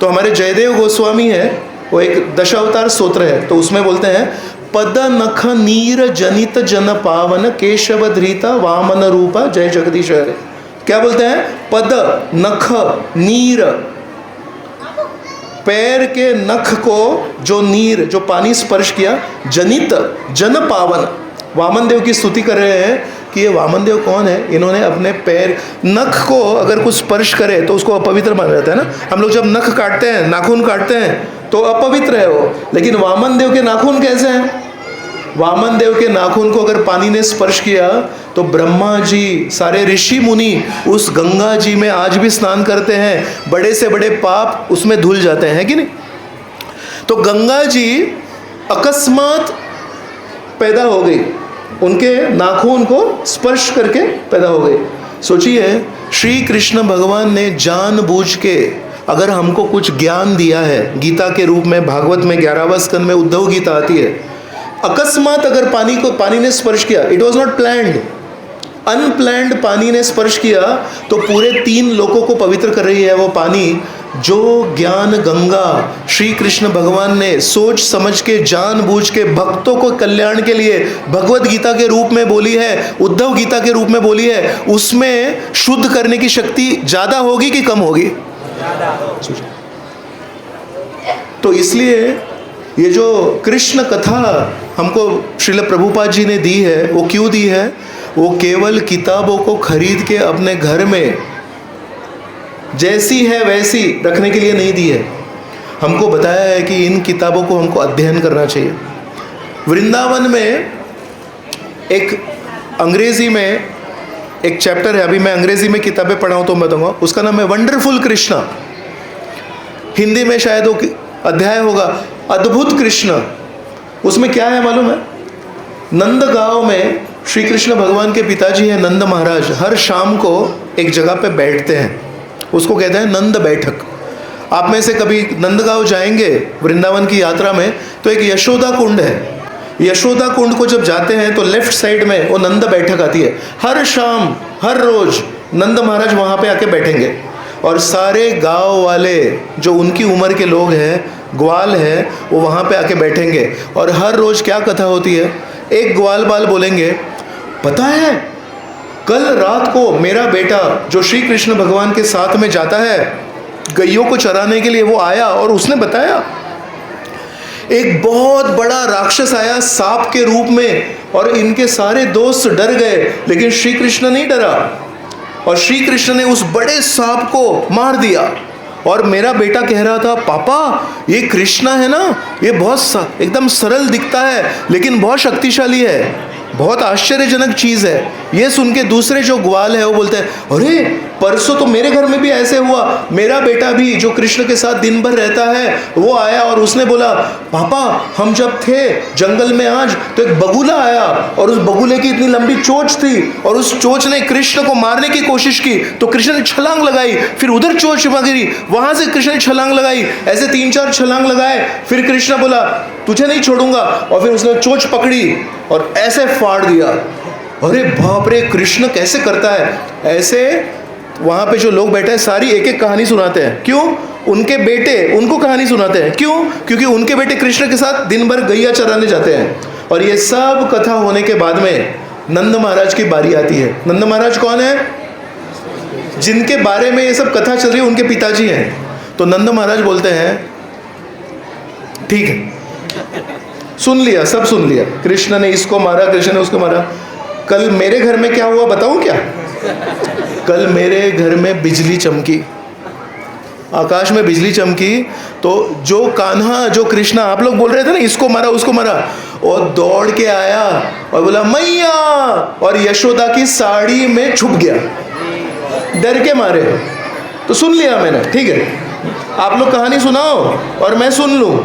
Speaker 1: तो हमारे जयदेव गोस्वामी है, वो एक दशावतार स्तोत्र है, तो उसमें बोलते हैं पद नख नीर जनित जन पावन केशव धृता वामन रूपा जय जगदीश हरे। क्या बोलते हैं? पद नख नीर, पैर के नख को जो नीर, जो पानी स्पर्श किया, जनित जन पावन, वामन देव की स्तुति कर रहे हैं कि ये वामन देव कौन है, इन्होंने अपने पैर नख को अगर कुछ स्पर्श करे तो उसको अपवित्र माना जाता है ना। हम लोग जब नख काटते हैं, नाखून काटते हैं तो अपवित्र है वो, लेकिन वामन देव के नाखून कैसे हैं? वामन देव के नाखून को अगर पानी ने स्पर्श किया तो ब्रह्मा जी, सारे ऋषि मुनि उस गंगा जी में आज भी स्नान करते हैं, बड़े से बड़े पाप उसमें धुल जाते हैं कि नहीं। तो गंगा जी अकस्मात पैदा हो गई, उनके नाखून को स्पर्श करके पैदा हो गई। सोचिए श्री कृष्ण भगवान ने जानबूझ के अगर हमको कुछ ज्ञान दिया है, गीता के रूप में भागवत में 11वां स्कंद में उद्धव गीता आती है, अकस्मात अगर पानी ने स्पर्श किया, it was not planned, unplanned पानी ने स्पर्श किया तो पूरे 3 लोकों को पवित्र कर रही है वो पानी। जो ज्ञान गंगा श्री कृष्ण भगवान ने सोच समझ के जानबूझ के भक्तों को कल्याण के लिए भगवत गीता के रूप में बोली है, उद्धव गीता के रूप में बोली है, उसमें शुद्ध करने की शक्ति ज्यादा होगी कि कम होगी? तो इसलिए ये जो कृष्ण कथा हमको श्रील प्रभुपाद जी ने दी है, वो क्यों दी है? वो केवल किताबों को खरीद के अपने घर में जैसी है वैसी रखने के लिए नहीं दी है। हमको बताया है कि इन किताबों को हमको अध्ययन करना चाहिए। वृंदावन में एक अंग्रेजी में एक चैप्टर है, अभी मैं अंग्रेजी में किताबें पढ़ा हूँ तो मैं बताऊँगा, उसका नाम है वंडरफुल कृष्णा। हिंदी में शायद वो अध्याय होगा अद्भुत कृष्ण। उसमें क्या है मालूम है? नंदगांव में श्री कृष्ण भगवान के पिताजी हैं नंद महाराज, हर शाम को एक जगह पे बैठते हैं, उसको कहते हैं नंद बैठक। आप में से कभी नंदगांव जाएंगे वृंदावन की यात्रा में तो एक यशोदा कुंड है, यशोदा कुंड को जब जाते हैं तो लेफ्ट साइड में वो नंद बैठक आती है। हर शाम हर रोज नंद महाराज वहाँ पे आके बैठेंगे और सारे गांव वाले जो उनकी उम्र के लोग हैं, ग्वाल है, वो वहाँ पे आके बैठेंगे और हर रोज क्या कथा होती है? एक ग्वाल बाल बोलेंगे, पता है कल रात को मेरा बेटा जो श्री कृष्ण भगवान के साथ में जाता है गैयों को चराने के लिए, वो आया और उसने बताया एक बहुत बड़ा राक्षस आया सांप के रूप में और इनके सारे दोस्त डर गए, लेकिन श्री कृष्ण नहीं डरा और श्री कृष्ण ने उस बड़े सांप को मार दिया। और मेरा बेटा कह रहा था, पापा ये कृष्णा है ना, ये बहुत एकदम सरल दिखता है लेकिन बहुत शक्तिशाली है, बहुत आश्चर्यजनक चीज है। ये सुन के दूसरे जो ग्वाल है वो बोलते हैं, अरे परसों तो मेरे घर में भी ऐसे हुआ, मेरा बेटा भी जो कृष्ण के साथ दिन भर रहता है वो आया और उसने बोला, पापा हम जब थे जंगल में आज तो एक बगुला आया और उस बगुले की इतनी लंबी चोंच थी और उस चोंच ने कृष्ण को मारने की कोशिश की तो कृष्ण ने छलांग लगाई, फिर उधर चोंच गिरी, वहां से कृष्ण ने छलांग लगाई, ऐसे 3-4 छलांग लगाए, फिर कृष्ण बोला तुझे नहीं छोड़ूंगा और फिर उसने चोंच पकड़ी और ऐसे फाड़ दिया। अरे बाप रे, कृष्ण कैसे करता है ऐसे? वहाँ पे जो लोग बैठे हैं सारी एक एक कहानी सुनाते हैं। क्यों? उनके बेटे उनको कहानी सुनाते हैं। क्यों? क्योंकि उनके बेटे कृष्ण के साथ दिन भर गैया चराने जाते हैं। और ये सब कथा होने के बाद में नंद महाराज की बारी आती है। नंद महाराज कौन है? जिनके बारे में ये सब कथा चल रही है उनके पिताजी हैं। तो नंद महाराज बोलते हैं, ठीक है सुन लिया, सब सुन लिया, कृष्ण ने इसको मारा, कृष्ण ने उसको मारा, कल मेरे घर में क्या हुआ बताऊं क्या? कल मेरे घर में बिजली चमकी आकाश में बिजली चमकी तो जो कान्हा, जो कृष्णा, आप लोग बोल रहे थे ना इसको मारा उसको मारा, और दौड़ के आया और बोला मैया, और यशोदा की साड़ी में छुप गया डर के मारे। तो सुन लिया मैंने, ठीक है, आप लोग कहानी सुनाओ और मैं सुन लूं।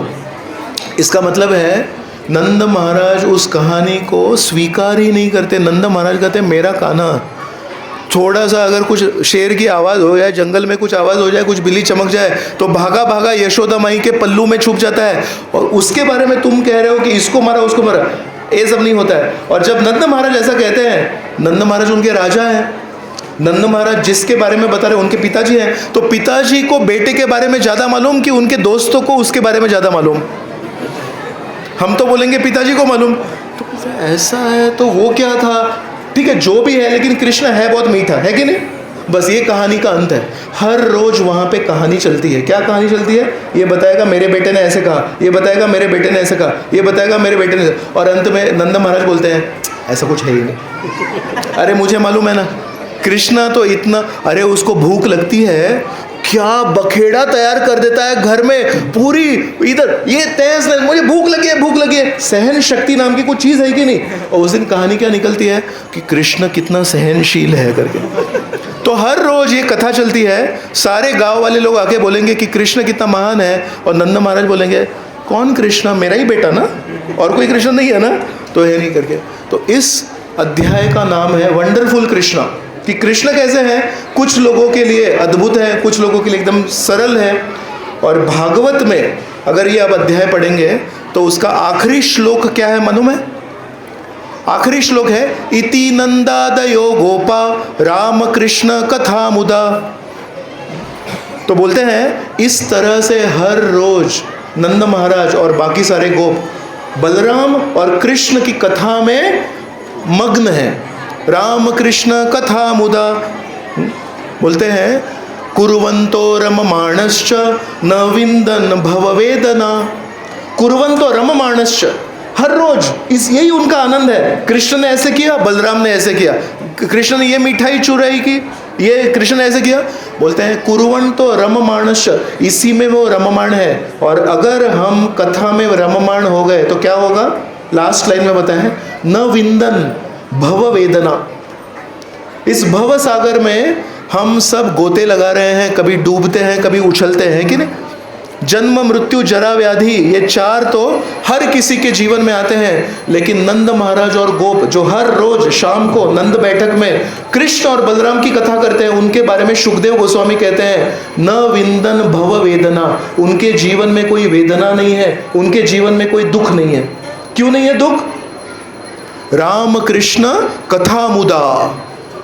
Speaker 1: इसका मतलब है नंद महाराज उस कहानी को स्वीकार ही नहीं करते। नंद महाराज कहते मेरा कान्हा, थोड़ा सा अगर कुछ शेर की आवाज़ हो जाए, जंगल में कुछ आवाज़ हो जाए, कुछ बिल्ली चमक जाए तो भागा भागा यशोदा माई के पल्लू में छुप जाता है, और उसके बारे में तुम कह रहे हो कि इसको मारा उसको मारा, ये सब नहीं होता है। और जब नंद महाराज ऐसा कहते हैं, नंद महाराज उनके राजा हैं, नंद महाराज जिसके बारे में बता रहे उनके पिताजी हैं, तो पिताजी को बेटे के बारे में ज़्यादा मालूम कि उनके दोस्तों को उसके बारे में ज़्यादा मालूम? हम तो बोलेंगे पिताजी को मालूम। तो ऐसा है तो वो क्या था, ठीक है जो भी है, लेकिन कृष्ण है बहुत मीठा, है कि नहीं? बस ये कहानी का अंत है। हर रोज वहाँ पे कहानी चलती है। क्या कहानी चलती है? ये बताएगा मेरे बेटे ने ऐसे कहा, ये बताएगा मेरे बेटे ने ऐसे कहा, ये बताएगा मेरे बेटे ने, और अंत में नंद महाराज बोलते हैं ऐसा कुछ है ही नहीं। अरे मुझे मालूम है ना, कृष्णा तो इतना, अरे उसको भूख लगती है, क्या बखेड़ा तैयार कर देता है घर में, पूरी इधर ये तेज, मुझे भूख लगी है, भूख लगी है। सहन शक्ति नाम की कुछ चीज़ है कि नहीं? और उस दिन कहानी क्या निकलती है कि कृष्ण कितना सहनशील है करके। तो हर रोज ये कथा चलती है, सारे गांव वाले लोग आके बोलेंगे कि कृष्ण कितना महान है, और नंद महाराज बोलेंगे कौन कृष्ण, मेरा ही बेटा ना, और कोई कृष्ण नहीं है ना, तो ये नहीं करके। तो इस अध्याय का नाम है वंडरफुल कृष्णा, कि कृष्ण कैसे हैं, कुछ लोगों के लिए अद्भुत है, कुछ लोगों के लिए एकदम सरल है। और भागवत में अगर ये आप अध्याय पढ़ेंगे तो उसका आखिरी श्लोक क्या है मालूम है? आखिरी श्लोक है इति नंदादयो गोपा राम कृष्ण कथा मुदा। तो बोलते हैं इस तरह से हर रोज नंद महाराज और बाकी सारे गोप बलराम और कृष्ण की कथा में मग्न हैं। राम कृष्ण कथा मुदा, बोलते हैं कुर्वन्तो रममाणश्च न विन्दन् भववेदना। कुर्वन्तो रममाणश्च, हर रोज यही उनका आनंद है। कृष्ण ने ऐसे किया, बलराम ने ऐसे किया, कृष्ण ने ये मिठाई चुराई की, ये कृष्ण ने ऐसे किया। बोलते हैं कुर्वन्तो रममाणश्च, इसी में वो रममाण है। और अगर हम कथा में रममाण हो गए तो क्या होगा? लास्ट लाइन में बताया है न विन्दन् भव वेदना। इस भव सागर में हम सब गोते लगा रहे हैं, कभी डूबते हैं, कभी उछलते हैं कि नहीं। जन्म मृत्यु जरा व्याधि, ये चार तो हर किसी के जीवन में आते हैं, लेकिन नंद महाराज और गोप जो हर रोज शाम को नंद बैठक में कृष्ण और बलराम की कथा करते हैं, उनके बारे में सुखदेव गोस्वामी कहते हैं न विंदन भव वेदना। उनके जीवन में कोई वेदना नहीं है, उनके जीवन में कोई दुख नहीं है। क्यों नहीं है दुख? राम कृष्ण कथा मुदा,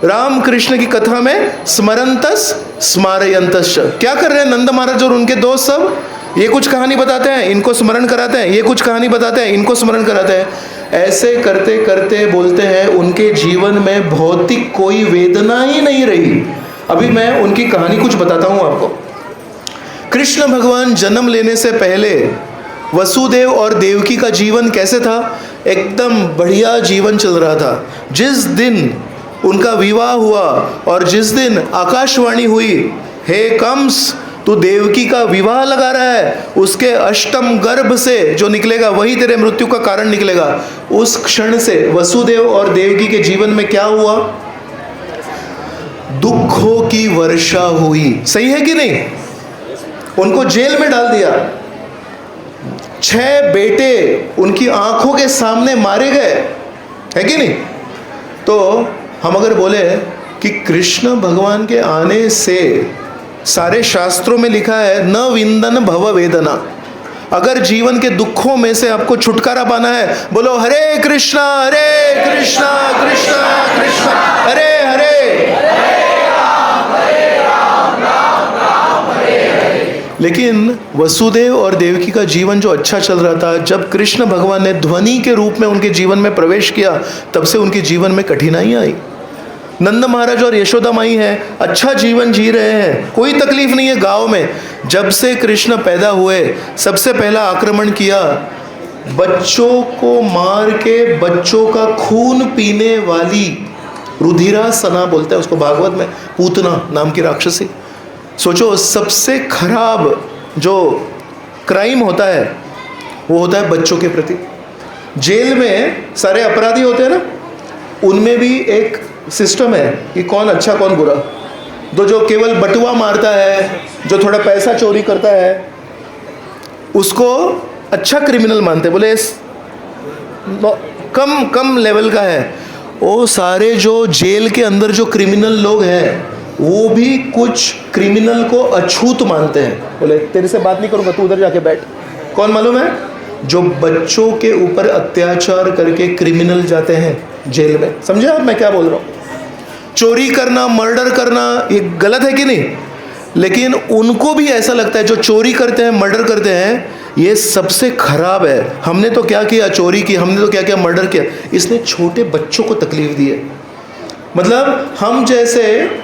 Speaker 1: राम कृष्ण की कथा में स्मरंतस स्मारयंतस। क्या कर रहे हैं नंद महाराज और उनके दोस्त सब? ये कुछ कहानी बताते हैं, इनको स्मरण कराते हैं, ये कुछ कहानी बताते हैं, इनको स्मरण कराते हैं। ऐसे करते करते बोलते हैं उनके जीवन में भौतिक कोई वेदना ही नहीं रही। अभी मैं उनकी कहानी कुछ बताता हूँ आपको। कृष्ण भगवान जन्म लेने से पहले वसुदेव और देवकी का जीवन कैसे था? एकदम बढ़िया जीवन चल रहा था। जिस दिन उनका विवाह हुआ और जिस दिन आकाशवाणी हुई, हे कंस तू देवकी का विवाह लगा रहा है, उसके अष्टम गर्भ से जो निकलेगा वही तेरे मृत्यु का कारण निकलेगा। उस क्षण से वसुदेव और देवकी के जीवन में क्या हुआ? दुखों की वर्षा हुई। सही है कि नहीं? उनको जेल में डाल दिया, 6 बेटे उनकी आंखों के सामने मारे गए, है कि नहीं? तो हम अगर बोले कि कृष्ण भगवान के आने से, सारे शास्त्रों में लिखा है न विंदन भव वेदना। अगर जीवन के दुखों में से आपको छुटकारा पाना है, बोलो हरे कृष्णा कृष्णा कृष्णा हरे हरे, लेकिन वसुदेव और देवकी का जीवन जो अच्छा चल रहा था, जब कृष्ण भगवान ने ध्वनि के रूप में उनके जीवन में प्रवेश किया, तब से उनके जीवन में कठिनाइयाँ आई। नंद महाराज और यशोदा माई हैं, अच्छा जीवन जी रहे हैं, कोई तकलीफ नहीं है गांव में। जब से कृष्ण पैदा हुए, सबसे पहला आक्रमण किया, बच्चों को मार के बच्चों का खून पीने वाली रुधिरा सना बोलते हैं उसको भागवत में, पूतना नाम की राक्षसी, सोचो, सबसे खराब जो क्राइम होता है वो होता है बच्चों के प्रति। जेल में सारे अपराधी होते हैं ना, उनमें भी एक सिस्टम है कि कौन अच्छा कौन बुरा। तो जो केवल बटुआ मारता है, जो थोड़ा पैसा चोरी करता है, उसको अच्छा क्रिमिनल मानते, बोले कम लेवल का है। वो सारे जो जेल के अंदर जो क्रिमिनल लोग हैं वो भी कुछ क्रिमिनल को अछूत मानते हैं, बोले तेरे से बात नहीं करूँगा, तू उधर जाके बैठ। कौन मालूम है? जो बच्चों के ऊपर अत्याचार करके क्रिमिनल जाते हैं जेल में। समझे आप मैं क्या बोल रहा हूँ? चोरी करना, मर्डर करना ये गलत है कि नहीं? लेकिन उनको भी ऐसा लगता है, जो चोरी करते हैं, मर्डर करते हैं, ये सबसे खराब है। हमने तो क्या किया, चोरी की, हमने तो क्या किया, मर्डर किया। इसने छोटे बच्चों को तकलीफ दी है। मतलब हम जैसे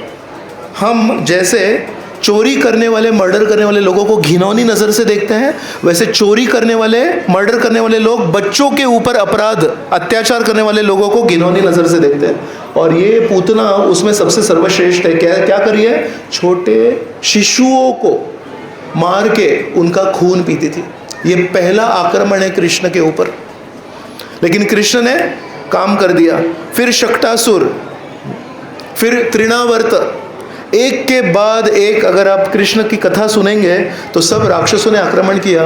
Speaker 1: चोरी करने वाले, मर्डर करने वाले लोगों को घिनौनी नज़र से देखते हैं, वैसे चोरी करने वाले, मर्डर करने वाले लोग बच्चों के ऊपर अपराध, अत्याचार करने वाले लोगों को घिनौनी नज़र से देखते हैं। और ये पूतना उसमें सबसे सर्वश्रेष्ठ है। क्या करिए? छोटे शिशुओं को मार के उनका खून पीती थी। ये पहला आक्रमण है कृष्ण के ऊपर, लेकिन कृष्ण ने काम कर दिया। फिर शक्टासुर, फिर तृणावर्त, एक के बाद एक अगर आप कृष्ण की कथा सुनेंगे तो सब राक्षसों ने आक्रमण किया।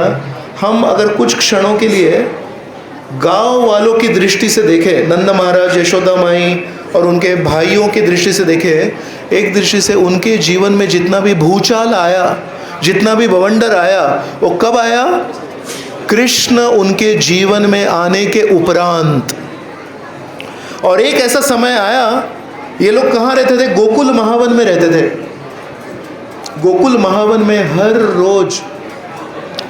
Speaker 1: हम अगर कुछ क्षणों के लिए गांव वालों की दृष्टि से देखें, नंद महाराज, यशोदा माई और उनके भाइयों की दृष्टि से देखें, एक दृष्टि से उनके जीवन में जितना भी भूचाल आया, जितना भी बवंडर आया, वो कब आया? कृष्ण उनके जीवन में आने के उपरांत। और एक ऐसा समय आया, ये लोग कहाँ रहते थे? गोकुल महावन में रहते थे। गोकुल महावन में हर रोज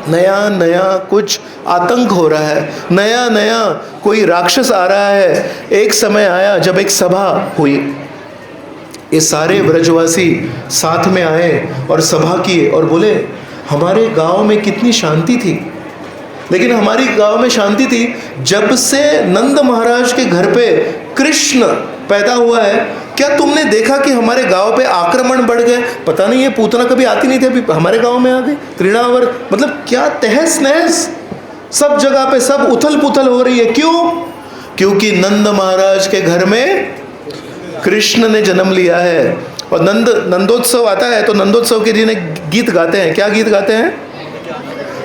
Speaker 1: नया नया कुछ आतंक हो रहा है, नया नया कोई राक्षस आ रहा है। एक समय आया जब एक सभा हुई, ये सारे ब्रजवासी साथ में आए और सभा किए और बोले, हमारे गांव में कितनी शांति थी, लेकिन हमारी गांव में शांति थी जब से नंद महाराज के घर पे कृष्ण पैदा हुआ है। क्या तुमने देखा कि हमारे गांव पे आक्रमण बढ़ गए? पता नहीं ये पूतना कभी आती नहीं थी, अभी हमारे गांव में आ गई। तृणावर, मतलब क्या तहस नहस, सब जगह पे सब उथल पुथल हो रही है। क्यों? क्योंकि नंद महाराज के घर में कृष्ण ने जन्म लिया है। और नंदोत्सव आता है तो नंदोत्सव के दिन गीत गाते हैं। क्या गीत गाते हैं?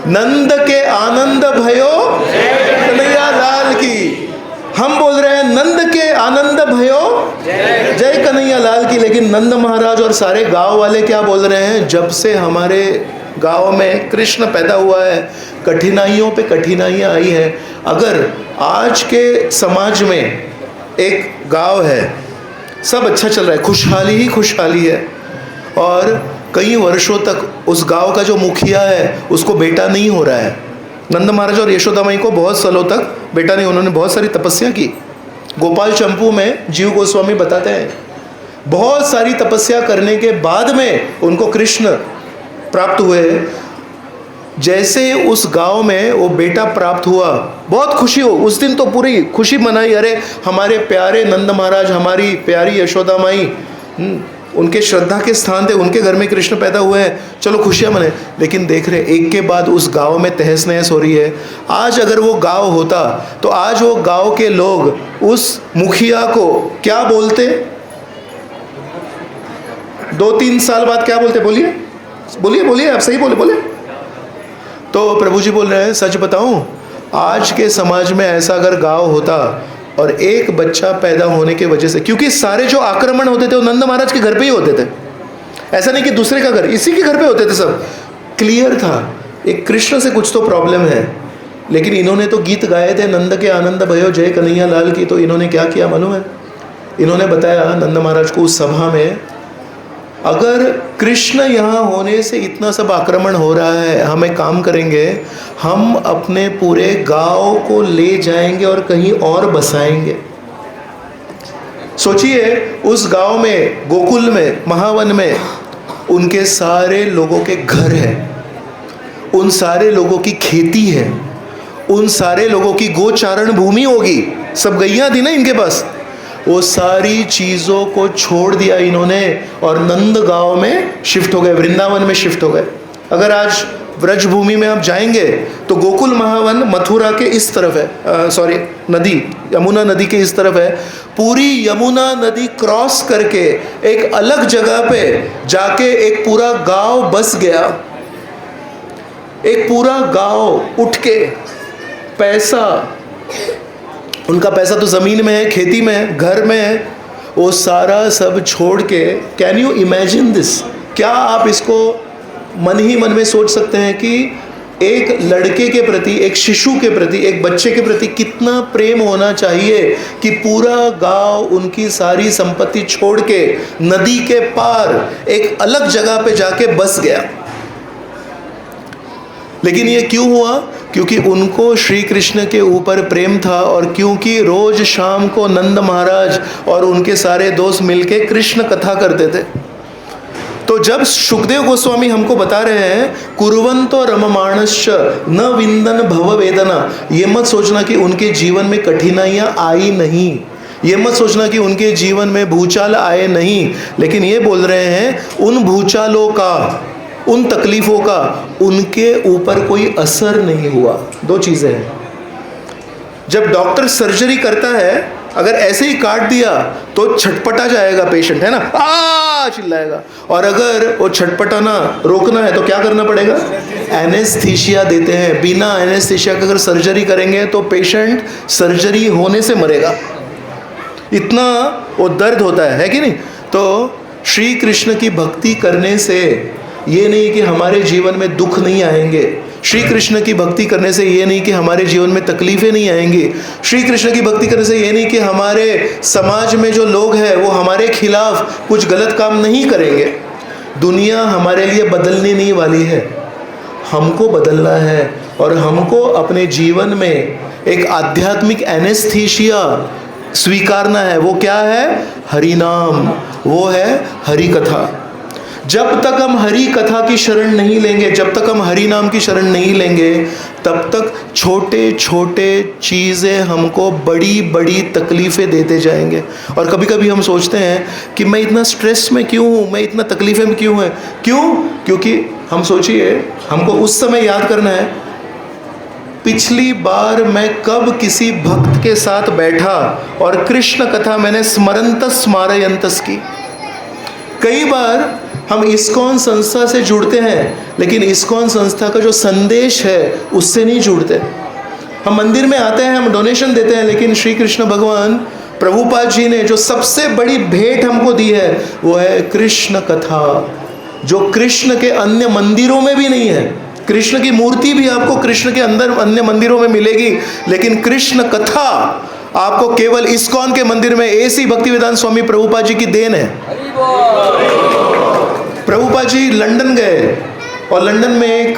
Speaker 1: नंद के आनंद भयो कन्हैया लाल की। हम बोल रहे हैं नंद के आनंद भयो जय कन्हैया लाल की, लेकिन नंद महाराज और सारे गांव वाले क्या बोल रहे हैं? जब से हमारे गांव में कृष्ण पैदा हुआ है, कठिनाइयों पे कठिनाइयाँ आई हैं। अगर आज के समाज में एक गांव है, सब अच्छा चल रहा है, खुशहाली ही खुशहाली है, और कई वर्षों तक उस गांव का जो मुखिया है उसको बेटा नहीं हो रहा है। नंद महाराज और यशोदा माई को बहुत सालों तक बेटा नहीं, उन्होंने बहुत सारी तपस्या की। गोपाल चंपू में जीव गोस्वामी बताते हैं, बहुत सारी तपस्या करने के बाद में उनको कृष्ण प्राप्त हुए। जैसे उस गांव में वो बेटा प्राप्त हुआ, बहुत खुशी हो, उस दिन तो पूरी खुशी मनाई। अरे हमारे प्यारे नंद महाराज, हमारी प्यारी यशोदा माई, उनके श्रद्धा के स्थान थे, उनके घर में कृष्ण पैदा हुए हैं, चलो खुशियाँ मनाए। लेकिन देख रहे एक के बाद उस गांव में तहस नहस हो रही है। आज अगर वो गांव होता तो आज वो गांव के लोग उस मुखिया को क्या बोलते? 2-3 साल बाद क्या बोलते? बोलिए बोलिए बोलिए, आप सही बोले। तो प्रभु जी बोल रहे हैं, सच बताऊं, आज के समाज में ऐसा अगर गांव होता और एक बच्चा पैदा होने की वजह से, क्योंकि सारे जो आक्रमण होते थे वो नंद महाराज के घर पे ही होते थे, ऐसा नहीं कि दूसरे का घर, इसी के घर पे होते थे। सब क्लियर था, एक कृष्ण से कुछ तो प्रॉब्लम है। लेकिन इन्होंने तो गीत गाए थे, नंद के आनंद भयो जय कन्हैया लाल की। तो इन्होंने क्या किया मालूम है? इन्होंने बताया नंद महाराज को उस सभा में, अगर कृष्ण यहाँ होने से इतना सब आक्रमण हो रहा है, हम एक काम करेंगे, हम अपने पूरे गांव को ले जाएंगे और कहीं और बसाएंगे। सोचिए, उस गांव में, गोकुल में, महावन में उनके सारे लोगों के घर हैं, उन सारे लोगों की खेती है, उन सारे लोगों की गोचारण भूमि होगी, सब गैया थी ना इनके पास। वो सारी चीज़ों को छोड़ दिया इन्होंने और नंद गांव में शिफ्ट हो गए, वृंदावन में शिफ्ट हो गए। अगर आज ब्रज भूमि में आप जाएंगे तो गोकुल महावन मथुरा के इस तरफ है, नदी यमुना नदी के इस तरफ है। पूरी यमुना नदी क्रॉस करके एक अलग जगह पे जाके एक पूरा गांव बस गया। एक पूरा गांव उठ के, पैसा, उनका पैसा तो ज़मीन में है, खेती में है, घर में है, वो सारा सब छोड़ के, कैन यू इमेजिन दिस? क्या आप इसको मन ही मन में सोच सकते हैं कि एक लड़के के प्रति, एक शिशु के प्रति, एक बच्चे के प्रति कितना प्रेम होना चाहिए कि पूरा गांव उनकी सारी संपत्ति छोड़ के नदी के पार एक अलग जगह पे जाके बस गया। लेकिन ये क्यों हुआ? क्योंकि उनको श्री कृष्ण के ऊपर प्रेम था और क्योंकि रोज शाम को नंद महाराज और उनके सारे दोस्त मिलके कृष्ण कथा करते थे। तो जब सुखदेव गोस्वामी हमको बता रहे हैं कुर्वन्तो रममाणश्च न विंदन भव वेदना, ये मत सोचना कि उनके जीवन में कठिनाइयां आई नहीं, ये मत सोचना कि उनके जीवन में भूचाल आए नहीं, लेकिन ये बोल रहे हैं उन भूचालों का, उन तकलीफों का उनके ऊपर कोई असर नहीं हुआ। दो चीज़ें हैं, जब डॉक्टर सर्जरी करता है अगर ऐसे ही काट दिया तो छटपटा जाएगा पेशेंट, है ना, आ चिल्लाएगा, और अगर वो छटपटाना रोकना है तो क्या करना पड़ेगा? एनेस्थीसिया देते हैं। बिना एनेस्थीसिया के अगर सर्जरी करेंगे तो पेशेंट सर्जरी होने से मरेगा, इतना वो दर्द होता है कि नहीं? तो श्री कृष्ण की भक्ति करने से ये नहीं कि हमारे जीवन में दुख नहीं आएंगे, श्री कृष्ण की भक्ति करने से ये नहीं कि हमारे जीवन में तकलीफें नहीं आएंगी, श्री कृष्ण की भक्ति करने से ये नहीं कि हमारे समाज में जो लोग हैं वो हमारे खिलाफ कुछ गलत काम नहीं करेंगे। दुनिया हमारे लिए बदलने नहीं वाली है, हमको बदलना है और हमको अपने जीवन में एक आध्यात्मिक एनेस्थीसिया स्वीकारना है। वो क्या है? हरि नाम, वो है हरि कथा। जब तक हम हरि कथा की शरण नहीं लेंगे, जब तक हम हरि नाम की शरण नहीं लेंगे, तब तक छोटे छोटे चीज़ें हमको बड़ी बड़ी तकलीफ़ें देते जाएंगे। और कभी कभी हम सोचते हैं कि मैं इतना स्ट्रेस में क्यों हूँ, मैं इतना तकलीफ़ें में क्यों है? क्यों? क्योंकि हम सोचिए, हमको उस समय याद करना है पिछली बार मैं कब किसी भक्त के साथ बैठा और कृष्ण कथा मैंने स्मरंतस स्मारयंतस की। कई बार हम इस्कॉन संस्था से जुड़ते हैं लेकिन इस्कॉन संस्था का जो संदेश है उससे नहीं जुड़ते। हम मंदिर में आते हैं, हम डोनेशन देते हैं, लेकिन श्री कृष्ण भगवान प्रभुपाद जी ने जो सबसे बड़ी भेंट हमको दी है वो है कृष्ण कथा, जो कृष्ण के अन्य मंदिरों में भी नहीं है। कृष्ण की मूर्ति भी आपको कृष्ण के अंदर अन्य मंदिरों में मिलेगी, लेकिन कृष्ण कथा आपको केवल इस्कॉन के मंदिर में, ऐसी भक्तिवेदांत स्वामी प्रभुपाद जी की देन है। प्रभुपाद जी लंदन गए और लंदन में एक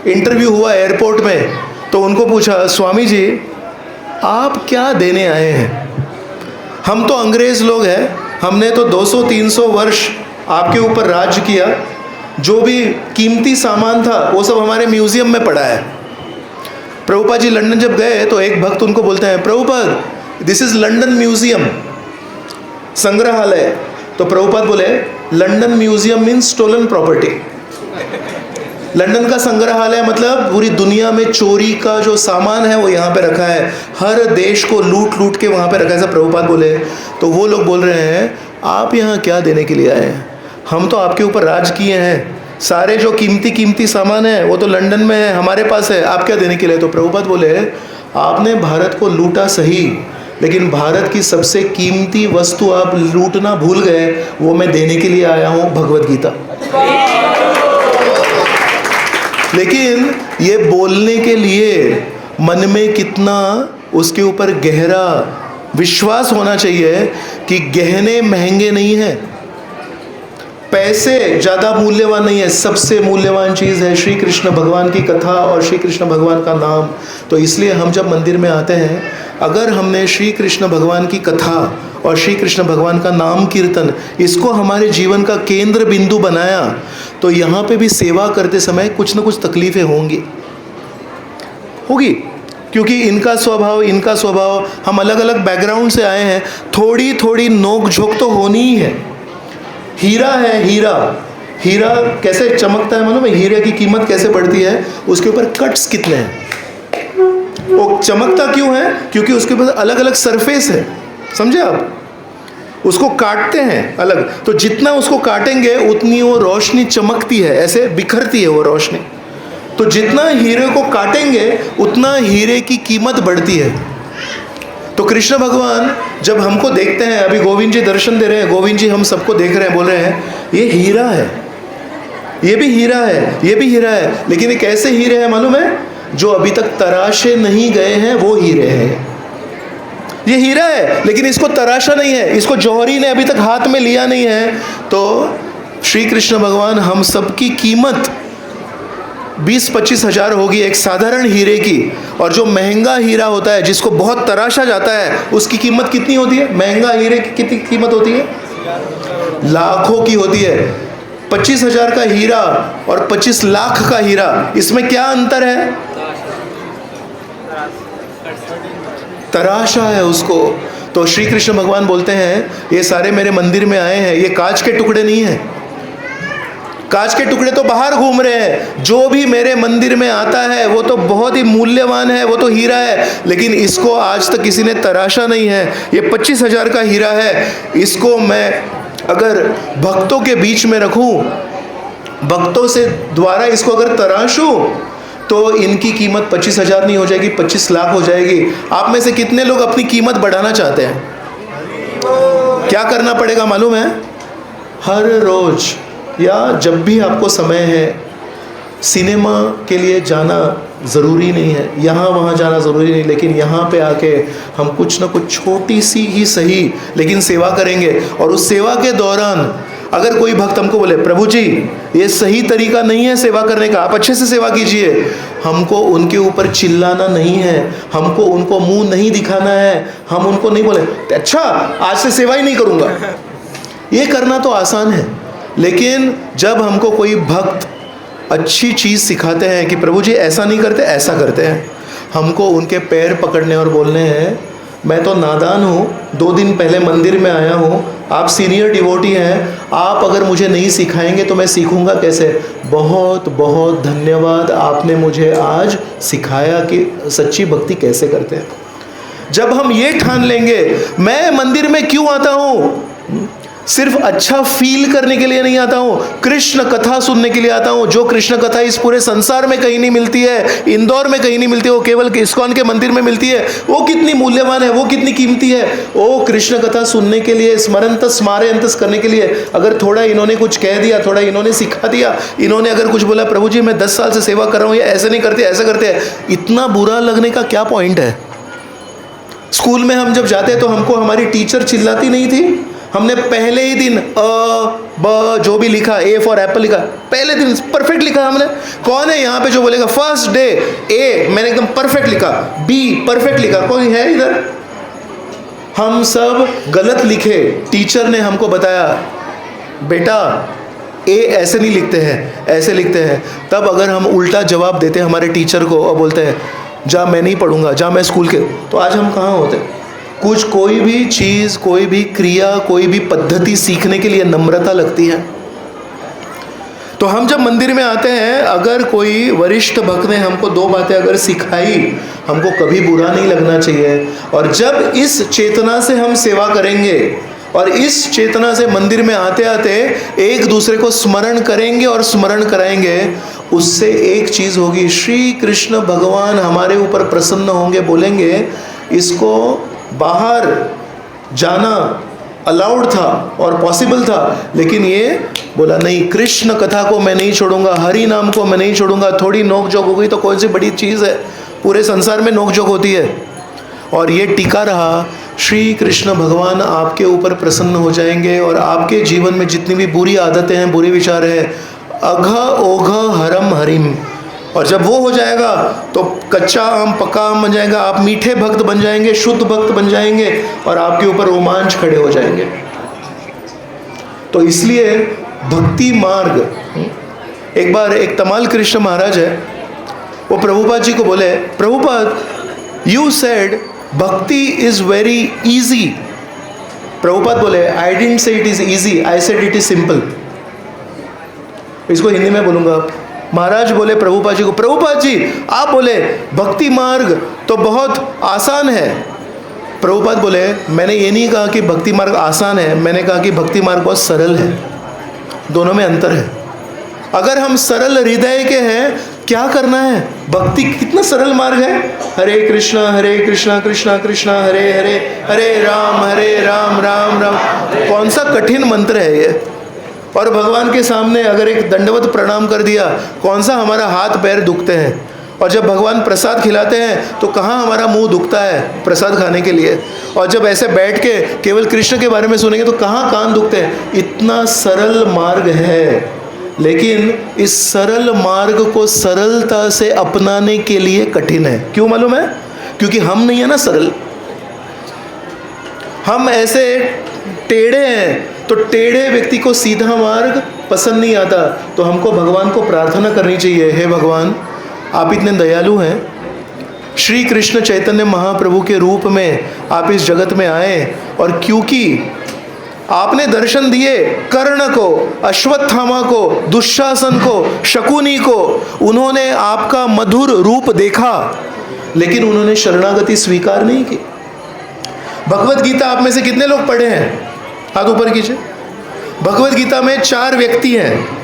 Speaker 1: इंटरव्यू हुआ एयरपोर्ट में, तो उनको पूछा, स्वामी जी आप क्या देने आए हैं? हम तो अंग्रेज लोग हैं, हमने तो 200-300 वर्ष आपके ऊपर राज किया, जो भी कीमती सामान था वो सब हमारे म्यूजियम में पड़ा है। प्रभुपाद जी लंदन जब गए तो एक भक्त उनको बोलते हैं, Prabhupada this is London museum, संग्रहालय। तो प्रभुपाद बोले, London museum means stolen property. London का संग्रहालय मतलब पूरी दुनिया में चोरी का जो सामान है वो यहाँ पे रखा है, हर देश को लूट लूट के वहाँ पे रखा है, ऐसा प्रभुपाद बोले। तो वो लोग बोल रहे हैं, आप यहाँ क्या देने के लिए आए हैं? हम तो आपके ऊपर राज किए हैं, सारे जो कीमती सामान है वो तो लंदन में है, हमारे पास है, आप क्या देने के लिए? तो प्रभुपाद बोले, आपने भारत को लूटा सही, लेकिन भारत की सबसे कीमती वस्तु आप लूटना भूल गए, वो मैं देने के लिए आया हूँ, भगवत गीता। लेकिन ये बोलने के लिए मन में कितना उसके ऊपर गहरा विश्वास होना चाहिए कि गहने महंगे नहीं हैं, पैसे ज़्यादा मूल्यवान नहीं है, सबसे मूल्यवान चीज़ है श्री कृष्ण भगवान की कथा और श्री कृष्ण भगवान का नाम। तो इसलिए हम जब मंदिर में आते हैं, अगर हमने श्री कृष्ण भगवान की कथा और श्री कृष्ण भगवान का नाम कीर्तन इसको हमारे जीवन का केंद्र बिंदु बनाया, तो यहाँ पे भी सेवा करते समय कुछ ना कुछ तकलीफ़ें होंगी। क्योंकि इनका स्वभाव, हम अलग अलग बैकग्राउंड से आए हैं, थोड़ी थोड़ी नोक झोंक तो होनी ही है। हीरा है, हीरा कैसे चमकता है मालूम है? हीरे की कीमत कैसे बढ़ती है? उसके ऊपर कट्स कितने हैं। वो चमकता क्यों है? क्योंकि उसके ऊपर अलग अलग सरफेस है, समझे आप? उसको काटते हैं अलग, तो जितना उसको काटेंगे उतनी वो रोशनी चमकती है, ऐसे बिखरती है वो रोशनी। तो जितना हीरे को काटेंगे उतना हीरे की कीमत बढ़ती है। तो कृष्ण भगवान जब हमको देखते हैं, अभी गोविंद जी दर्शन दे रहे हैं, गोविंद जी हम सबको देख रहे हैं, बोल रहे हैं ये हीरा है, ये भी हीरा है, ये भी हीरा है। लेकिन ये कैसे हीरे हैं मालूम है? जो अभी तक तराशे नहीं गए हैं वो हीरे हैं। ये हीरा है लेकिन इसको तराशा नहीं है, इसको जौहरी ने अभी तक हाथ में लिया नहीं है। तो श्री कृष्ण भगवान हम सबकी कीमत 20-25 हज़ार होगी एक साधारण हीरे की, और जो महंगा हीरा होता है जिसको बहुत तराशा जाता है उसकी कीमत कितनी होती है? महंगा हीरे की कितनी कीमत होती है? लाखों की होती है। 25,000 का हीरा और 25 लाख का हीरा, इसमें क्या अंतर है? तराशा है उसको। तो श्री कृष्ण भगवान बोलते हैं ये सारे मेरे मंदिर में आए हैं, ये कांच के टुकड़े नहीं हैं। कांच के टुकड़े तो बाहर घूम रहे हैं, जो भी मेरे मंदिर में आता है वो तो बहुत ही मूल्यवान है, वो तो हीरा है, लेकिन इसको आज तक किसी ने तराशा नहीं है। ये 25,000 का हीरा है, इसको मैं अगर भक्तों के बीच में रखूं, भक्तों से द्वारा इसको अगर तराशूं, तो इनकी कीमत 25,000 नहीं हो जाएगी, 25 लाख हो जाएगी। आप में से कितने लोग अपनी कीमत बढ़ाना चाहते हैं? क्या करना पड़ेगा मालूम है? हर रोज या जब भी आपको समय है, सिनेमा के लिए जाना ज़रूरी नहीं है, यहाँ वहाँ जाना ज़रूरी नहीं, लेकिन यहाँ पे आके हम कुछ ना कुछ छोटी सी ही सही लेकिन सेवा करेंगे। और उस सेवा के दौरान अगर कोई भक्त हमको बोले प्रभु जी ये सही तरीका नहीं है सेवा करने का, आप अच्छे से सेवा कीजिए, हमको उनके ऊपर चिल्लाना नहीं है, हमको उनको मुंह नहीं दिखाना है, हम उनको नहीं बोले अच्छा आज से सेवा ही नहीं करूँगा। ये करना तो आसान है, लेकिन जब हमको कोई भक्त अच्छी चीज़ सिखाते हैं कि प्रभु जी ऐसा नहीं करते ऐसा करते हैं, हमको उनके पैर पकड़ने और बोलने हैं मैं तो नादान हूँ, 2 दिन पहले मंदिर में आया हूँ, आप सीनियर डिवोटी हैं, आप अगर मुझे नहीं सिखाएंगे तो मैं सीखूंगा कैसे? बहुत बहुत धन्यवाद, आपने मुझे आज सिखाया कि सच्ची भक्ति कैसे करते हैं। जब हम ये ठान लेंगे मैं मंदिर में क्यों आता हूँ, सिर्फ अच्छा फील करने के लिए नहीं आता हूँ, कृष्ण कथा सुनने के लिए आता हूँ। जो कृष्ण कथा इस पूरे संसार में कहीं नहीं मिलती है, इंदौर में कहीं नहीं मिलती है, वो केवल इस्कॉन के मंदिर में मिलती है। वो कितनी मूल्यवान है, वो कितनी कीमती है। वो कृष्ण कथा सुनने के लिए, स्मरंतस स्मारयंतस करने के लिए, अगर थोड़ा इन्होंने कुछ कह दिया, थोड़ा इन्होंने सिखा दिया, इन्होंने अगर कुछ बोला प्रभु जी मैं 10 साल से सेवा कर रहा हूँ, ये ऐसे नहीं करते ऐसा करते हैं, इतना बुरा लगने का क्या पॉइंट है? स्कूल में हम जब जाते तो हमको हमारी टीचर चिल्लाती नहीं थी, हमने पहले ही दिन ब जो भी लिखा, ए फॉर एप्पल लिखा, पहले दिन परफेक्ट लिखा हमने। कौन है यहाँ पे जो बोलेगा फर्स्ट डे ए मैंने एकदम परफेक्ट लिखा, बी परफेक्ट लिखा? कोई है इधर? हम सब गलत लिखे, टीचर ने हमको बताया बेटा ए ऐसे नहीं लिखते हैं, ऐसे लिखते हैं। तब अगर हम उल्टा जवाब देते हमारे टीचर को और बोलते हैं जा मैं नहीं पढ़ूंगा, जा मैं स्कूल के, तो आज हम कहाँ होते? कुछ कोई भी चीज़, कोई भी क्रिया, कोई भी पद्धति सीखने के लिए नम्रता लगती है। तो हम जब मंदिर में आते हैं, अगर कोई वरिष्ठ भक्त ने हमको 2 बातें अगर सिखाई, हमको कभी बुरा नहीं लगना चाहिए। और जब इस चेतना से हम सेवा करेंगे और इस चेतना से मंदिर में आते आते एक दूसरे को स्मरण करेंगे और स्मरण कराएंगे, उससे एक चीज़ होगी, श्री कृष्ण भगवान हमारे ऊपर प्रसन्न होंगे, बोलेंगे इसको बाहर जाना अलाउड था और पॉसिबल था, लेकिन ये बोला नहीं, कृष्ण कथा को मैं नहीं छोड़ूंगा, हरि नाम को मैं नहीं छोड़ूंगा। थोड़ी नोक झोंक हो गई तो कौन सी बड़ी चीज़ है, पूरे संसार में नोक झोंक होती है। और ये टिका रहा, श्री कृष्ण भगवान आपके ऊपर प्रसन्न हो जाएंगे और आपके जीवन में जितनी भी बुरी आदतें हैं, बुरे विचार हैं, अघ ओघ हरम हरिम, और जब वो हो जाएगा तो कच्चा आम पक्का आम बन जाएगा, आप मीठे भक्त बन जाएंगे, शुद्ध भक्त बन जाएंगे और आपके ऊपर रोमांच खड़े हो जाएंगे। तो इसलिए भक्ति मार्ग, एक बार एक तमाल कृष्ण महाराज है, वो प्रभुपाद जी को बोले प्रभुपाद यू सेड भक्ति इज वेरी इजी. प्रभुपाद बोले I didn't say it is easy, I said it is simple. इसको हिंदी में बोलूंगा. महाराज बोले प्रभुपाद जी को, प्रभुपाद जी आप बोले भक्ति मार्ग तो बहुत आसान है. प्रभुपाद बोले मैंने ये नहीं कहा कि भक्ति मार्ग आसान है, मैंने कहा कि भक्ति मार्ग बहुत सरल है. दोनों में अंतर है. अगर हम सरल हृदय के हैं, क्या करना है? भक्ति कितना सरल मार्ग है. हरे कृष्णा कृष्णा कृष्णा हरे हरे, हरे राम राम राम. कौन सा कठिन मंत्र है ये. और भगवान के सामने अगर एक दंडवत प्रणाम कर दिया, कौन सा हमारा हाथ पैर दुखते हैं. और जब भगवान प्रसाद खिलाते हैं तो कहाँ हमारा मुंह दुखता है प्रसाद खाने के लिए. और जब ऐसे बैठ के केवल कृष्ण के बारे में सुनेंगे तो कहाँ कान दुखते हैं. इतना सरल मार्ग है, लेकिन इस सरल मार्ग को सरलता से अपनाने के लिए कठिन है. क्यों मालूम है? क्योंकि हम नहीं है ना सरल. हम ऐसे टेढ़े हैं, तो टेढ़े व्यक्ति को सीधा मार्ग पसंद नहीं आता. तो हमको भगवान को प्रार्थना करनी चाहिए, हे भगवान आप इतने दयालु हैं, श्री कृष्ण चैतन्य महाप्रभु के रूप में आप इस जगत में आए, और क्योंकि आपने दर्शन दिए कर्ण को, अश्वत्थामा को, दुशासन को, शकुनी को, उन्होंने आपका मधुर रूप देखा, लेकिन उन्होंने शरणागति स्वीकार नहीं की. भगवत गीता आप में से कितने लोग पढ़े हैं? हाथ ऊपर कीजिए. भगवत गीता में 4 व्यक्ति हैं.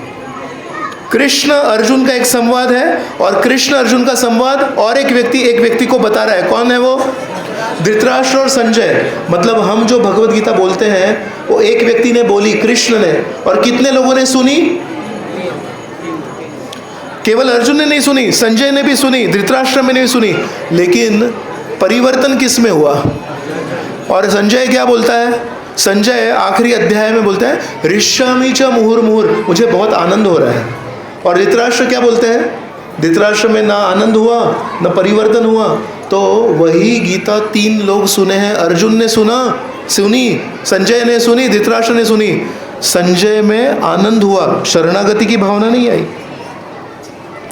Speaker 1: कृष्ण अर्जुन का एक संवाद है, और कृष्ण अर्जुन का संवाद और एक व्यक्ति को बता रहा है. कौन है वो? धृतराष्ट्र और संजय. मतलब हम जो भगवत गीता बोलते हैं वो एक व्यक्ति ने बोली, कृष्ण ने, और कितने लोगों ने सुनी? केवल अर्जुन ने नहीं सुनी, संजय ने भी सुनी, धृतराष्ट्र ने भी सुनी. लेकिन परिवर्तन किस में हुआ? और संजय क्या बोलता है? संजय आखिरी अध्याय में बोलता है ऋष्यामि च मुहुर्मुहुर्, मुझे बहुत आनंद हो रहा है. और धृतराष्ट्र क्या बोलते हैं? धृतराष्ट्र में ना आनंद हुआ ना परिवर्तन हुआ. तो वही गीता 3 लोग सुने हैं. अर्जुन ने सुनी, संजय ने सुनी, धृतराष्ट्र ने सुनी. संजय में आनंद हुआ, शरणागति की भावना नहीं आई.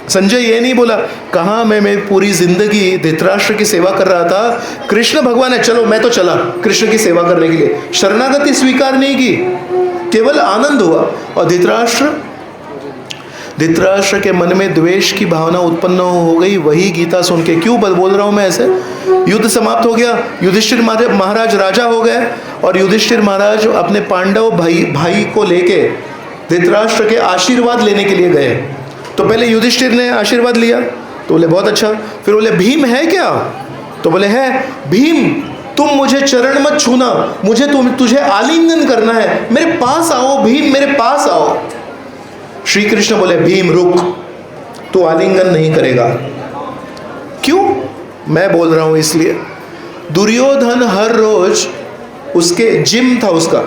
Speaker 1: संजय ये नहीं बोला कहाँ मैं पूरी जिंदगी धृतराष्ट्र की सेवा कर रहा था, कृष्ण भगवान है चलो मैं तो चला कृष्ण की सेवा करने के लिए. शरणागति स्वीकार नहीं की, केवल आनंद हुआ. और धृतराष्ट्र के मन में द्वेष की भावना उत्पन्न हो गई वही गीता सुन के. क्यों बोल रहा हूँ मैं ऐसे? युद्ध समाप्त हो गया, युधिष्ठिर महाराज राजा हो गए, और युधिष्ठिर महाराज अपने पांडव भाई को लेके धृतराष्ट्र के आशीर्वाद लेने के लिए गए. तो पहले युधिष्ठिर ने आशीर्वाद लिया, तो बोले बहुत अच्छा. फिर बोले भीम है क्या? तो बोले है. भीम तुम मुझे चरण मत छूना, मुझे तुझे आलिंगन करना है, मेरे पास आओ भीम, मेरे पास आओ. श्री कृष्ण बोले भीम रुक, तू आलिंगन नहीं करेगा. क्यों? मैं बोल रहा हूं इसलिए. दुर्योधन हर रोज उसके जिम था उसका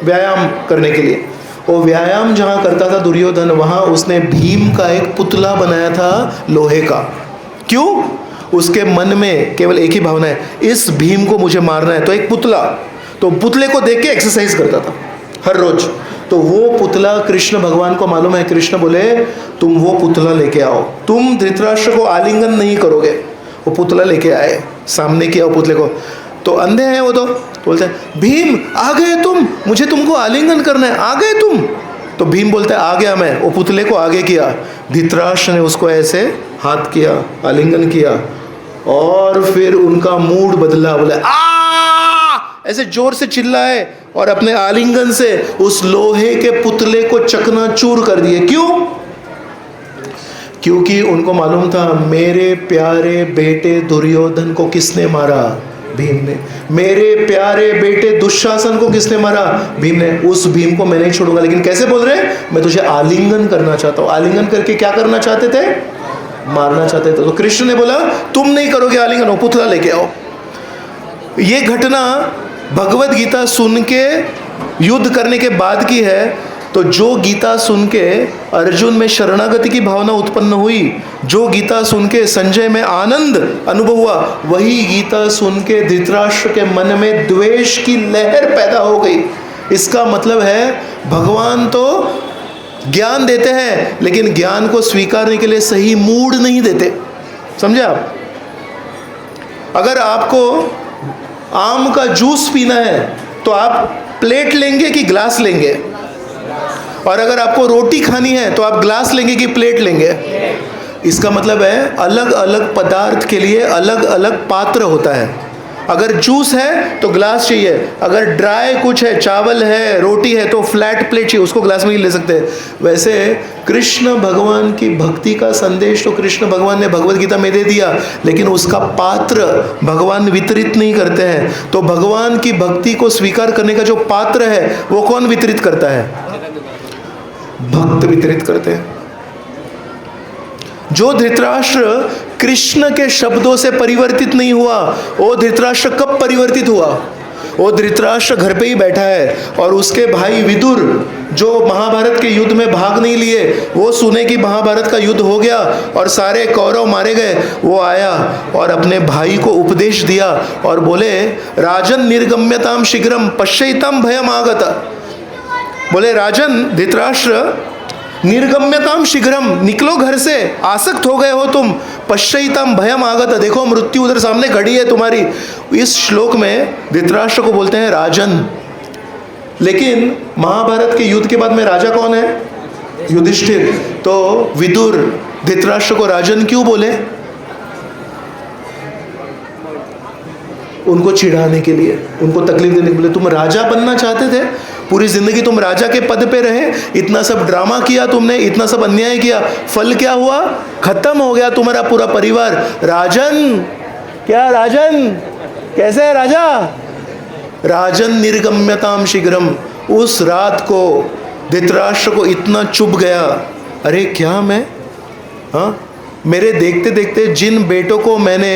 Speaker 1: व्यायाम करने के लिए. वो व्यायाम जहाँ करता था दुर्योधन, वहाँ उसने भीम का एक पुतला बनाया था लोहे का. क्यों? उसके मन में केवल एक ही भावना है, इस भीम को मुझे मारना है. तो एक पुतला, तो पुतले को देख के एक्सरसाइज करता था हर रोज. तो वो पुतला कृष्ण भगवान को मालूम है. कृष्ण बोले तुम वो पुतला लेके आओ, तुम धृतराष्ट्र को आलिंगन नहीं करोगे. वो पुतला लेके आए, सामने किया वो पुतले को. तो अंधे हैं वो, तो बोलते हैं भीम आ गए तुम, मुझे तुमको आलिंगन करना है, आ गए तुम. तो भीम बोलते हैं आ गया मैं. वो पुतले को आगे किया, धृतराष्ट्र ने उसको ऐसे हाथ किया, आलिंगन किया, और फिर उनका मूड बदला. बोले आ ऐसे जोर से चिल्लाए, और अपने आलिंगन से उस लोहे के पुतले को चकनाचूर कर दिए. क्यों? क्योंकि उनको मालूम था मेरे प्यारे बेटे दुर्योधन को किसने मारा? भीम ने. मेरे प्यारे बेटे दुशासन को किसने मारा? भीम ने. उस भीम को मैं नहीं छोड़ूंगा. लेकिन कैसे बोल रहे हैं? मैं तुझे आलिंगन करना चाहता हूँ. आलिंगन करके क्या करना चाहते थे? मारना चाहते थे. तो कृष्ण ने बोला तुम नहीं करोगे आलिंगन, पुतला लेके आओ. ये घटना भगवत गीता सुन के युद्ध करने के बाद की है. तो जो गीता सुन के अर्जुन में शरणागति की भावना उत्पन्न हुई, जो गीता सुन के संजय में आनंद अनुभव हुआ, वही गीता सुन के धृतराष्ट्र के मन में द्वेष की लहर पैदा हो गई. इसका मतलब है भगवान तो ज्ञान देते हैं, लेकिन ज्ञान को स्वीकारने के लिए सही मूड नहीं देते. समझे आप? अगर आपको आम का जूस पीना है तो आप प्लेट लेंगे कि ग्लास लेंगे? और अगर आपको रोटी खानी है तो आप ग्लास लेंगे कि प्लेट लेंगे? इसका मतलब है अलग अलग पदार्थ के लिए अलग अलग पात्र होता है। अगर जूस है तो ग्लास चाहिए, अगर ड्राई कुछ है, चावल है, रोटी है, तो फ्लैट प्लेट चाहिए, उसको ग्लास में नहीं ले सकते। वैसे कृष्ण भगवान की भक्ति का संदेश तो कृष्ण भगवान ने भगवद गीता में दे दिया, लेकिन उसका पात्र भगवान वितरित नहीं करते हैं। तो भगवान की भक्ति को स्वीकार करने का जो पात्र है वो कौन वितरित करता है? भक्त वितरित करते हैं। जो धृतराष्ट्र कृष्ण के शब्दों से परिवर्तित नहीं हुआ, वो धृतराष्ट्र कब परिवर्तित हुआ? वो धृतराष्ट्र घर पे ही बैठा है और उसके भाई विदुर जो महाभारत के युद्ध में भाग नहीं लिए, वो सुने कि महाभारत का युद्ध हो गया और सारे कौरव मारे गए, वो आया और अपने भाई को उपदेश दिया और बोले, राजन निर्गम्यताम शीघ्रम पश्यताम भयम आगत। बोले, राजन धृतराष्ट्र, निर्गम्यताम शीघ्रम, निकलो घर से, आसक्त हो गए हो तुम, पश्यताम भयम आगत, देखो मृत्यु उधर सामने खड़ी है तुम्हारी। इस श्लोक में धृतराष्ट्र को बोलते हैं राजन। लेकिन महाभारत के युद्ध के बाद में राजा कौन है? युधिष्ठिर। तो विदुर धृतराष्ट्र को राजन क्यों बोले? उनको चिढ़ाने के लिए, उनको तकलीफ देने के लिए। तुम राजा बनना चाहते थे, पूरी जिंदगी तुम राजा के पद पे रहे, इतना सब ड्रामा किया तुमने, इतना सब अन्याय किया, फल क्या हुआ? खत्म हो गया तुम्हारा पूरा परिवार। राजन, क्या राजन, कैसे है राजा? राजन निर्गम्यताम शीघ्रम। उस रात को धृतराष्ट्र को इतना चुभ गया, अरे क्या मैं, मेरे देखते देखते जिन बेटों को मैंने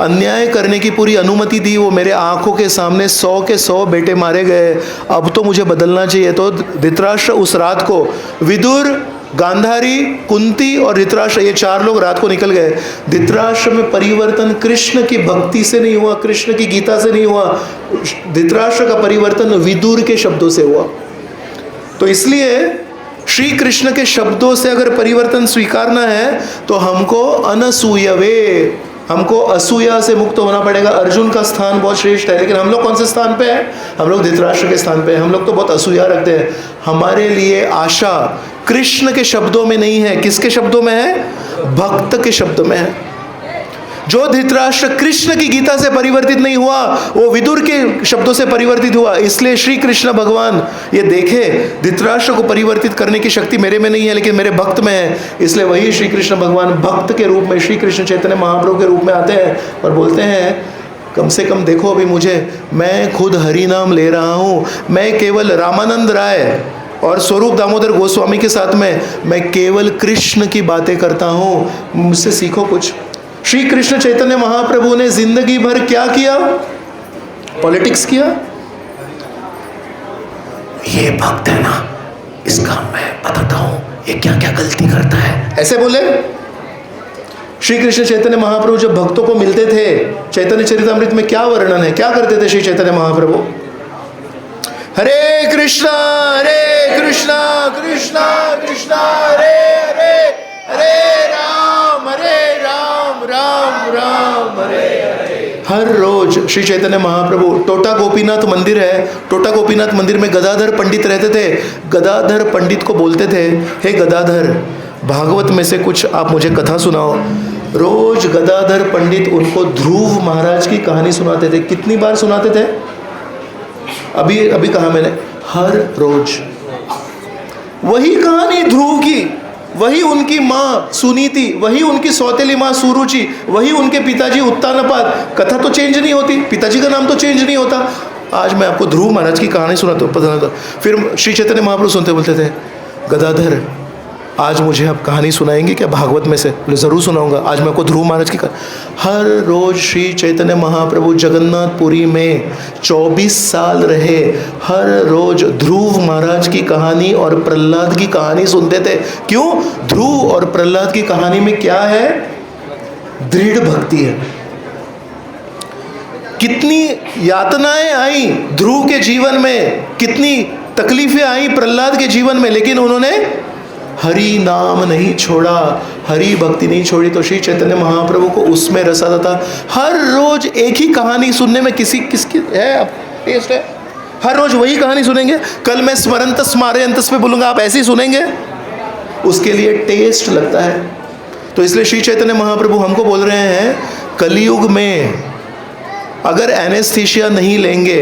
Speaker 1: अन्याय करने की पूरी अनुमति दी, वो मेरे आंखों के सामने 100 के 100 बेटे मारे गए, अब तो मुझे बदलना चाहिए। तो धृतराष्ट्र उस रात को, विदुर, गांधारी, कुंती और धृतराष्ट्र, ये 4 लोग रात को निकल गए। धृतराष्ट्र में परिवर्तन कृष्ण की भक्ति से नहीं हुआ, कृष्ण की गीता से नहीं हुआ, धृतराष्ट्र का परिवर्तन विदुर के शब्दों से हुआ। तो इसलिए श्री कृष्ण के शब्दों से अगर परिवर्तन स्वीकारना है तो हमको अनसूयवे, हमको असूया से मुक्त होना पड़ेगा। अर्जुन का स्थान बहुत श्रेष्ठ है, लेकिन हम लोग कौन से स्थान पे हैं? हम लोग धृतराष्ट्र के स्थान पे हैं। हम लोग तो बहुत असूया रखते हैं। हमारे लिए आशा कृष्ण के शब्दों में नहीं है, किसके शब्दों में है? भक्त के शब्दों में है। जो धृतराष्ट्र कृष्ण की गीता से परिवर्तित नहीं हुआ, वो विदुर के शब्दों से परिवर्तित हुआ। इसलिए श्री कृष्ण भगवान ये देखे, धृतराष्ट्र को परिवर्तित करने की शक्ति मेरे में नहीं है, लेकिन मेरे भक्त में है। इसलिए वही श्री कृष्ण भगवान भक्त के रूप में, श्री कृष्ण चैतन्य महाप्रभु के रूप में आते हैं और बोलते हैं, कम से कम देखो अभी मुझे, मैं खुद हरि नाम ले रहा हूँ, मैं केवल रामानंद राय और स्वरूप दामोदर गोस्वामी के साथ में मैं केवल कृष्ण की बातें करता हूँ, मुझसे सीखो कुछ। श्री कृष्ण चैतन्य महाप्रभु ने जिंदगी भर क्या किया? पॉलिटिक्स किया। ये भक्त है ना, इसका मैं बताता हूं ये क्या क्या गलती करता है, ऐसे बोले। श्री कृष्ण चैतन्य महाप्रभु जब भक्तों को मिलते थे, चैतन्य चरितामृत में क्या वर्णन है, क्या करते थे श्री चैतन्य महाप्रभु? हरे कृष्णा कृष्णा कृष्णा हरे हरे, हरे राम राम राम हरे हरे। हर रोज श्री चैतन्य महाप्रभु, टोटा गोपीनाथ मंदिर है, टोटा गोपीनाथ मंदिर में गदाधर पंडित रहते थे। गदाधर पंडित को बोलते थे, हे गदाधर, भागवत में से कुछ आप मुझे कथा सुनाओ। रोज गदाधर पंडित उनको ध्रुव महाराज की कहानी सुनाते थे। कितनी बार सुनाते थे? अभी कहा मैंने, हर रोज वही कहानी ध्रुव की, वही उनकी माँ सुनीति, वही उनकी सौतेली माँ सुरुचि, वही उनके पिताजी उत्तानपाद। कथा तो चेंज नहीं होती, पिताजी का नाम तो चेंज नहीं होता। आज मैं आपको ध्रुव महाराज की कहानी सुनाता हूँ, पता था। फिर श्री चैतन्य महाप्रभु सुनते बोलते थे, गदाधर आज मुझे आप कहानी सुनाएंगे क्या भागवत में से? बोले ज़रूर सुनाऊंगा। आज मैं आपको ध्रुव महाराज की हर रोज श्री चैतन्य महाप्रभु जगन्नाथपुरी में 24 साल रहे। हर रोज ध्रुव महाराज की कहानी और प्रहलाद की कहानी सुनते थे। क्यों? ध्रुव और प्रहलाद की कहानी में क्या है? दृढ़ भक्ति है। कितनी यातनाएं आई ध्रुव के जीवन में, कितनी तकलीफें आई प्रहलाद के जीवन में, लेकिन उन्होंने हरि नाम नहीं छोड़ा, हरि भक्ति नहीं छोड़ी, तो श्री चैतन्य महाप्रभु को उसमें रस आता था। हर रोज एक ही कहानी सुनने में किसकी है अब टेस्ट है? हर रोज वही कहानी सुनेंगे। कल मैं स्मरंत स्मारे अंतस पे बोलूँगा, आप ऐसे ही सुनेंगे? उसके लिए टेस्ट लगता है। तो इसलिए श्री चैतन्य महाप्रभु हमको बोल रहे हैं, कलयुग में अगर एनेस्थीसिया नहीं लेंगे,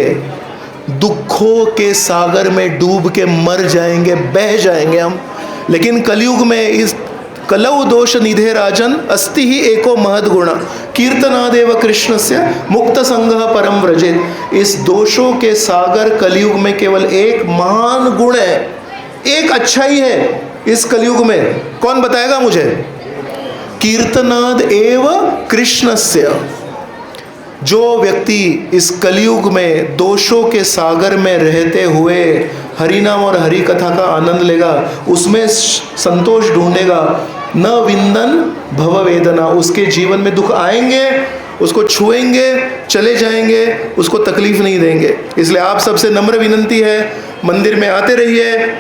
Speaker 1: दुखों के सागर में डूब के मर जाएंगे, बह जाएंगे हम। लेकिन कलयुग में इस कलौ दोष निधे राजन अस्ति ही एको महद गुण कीर्तनादेव कृष्णस्य मुक्त संगः परम व्रजेत। इस दोषों के सागर कलयुग में केवल एक महान गुण है, एक अच्छाई है इस कलयुग में। कौन बताएगा मुझे? कीर्तनाद एव कृष्णस्य। जो व्यक्ति इस कलयुग में दोषों के सागर में रहते हुए हरिनाम और हरि कथा का आनंद लेगा, उसमें संतोष ढूंढेगा, न विंदन भव वेदना, उसके जीवन में दुख आएंगे, उसको छुएंगे चले जाएंगे, उसको तकलीफ नहीं देंगे। इसलिए आप सबसे नम्र विनंती है, मंदिर में आते रहिए,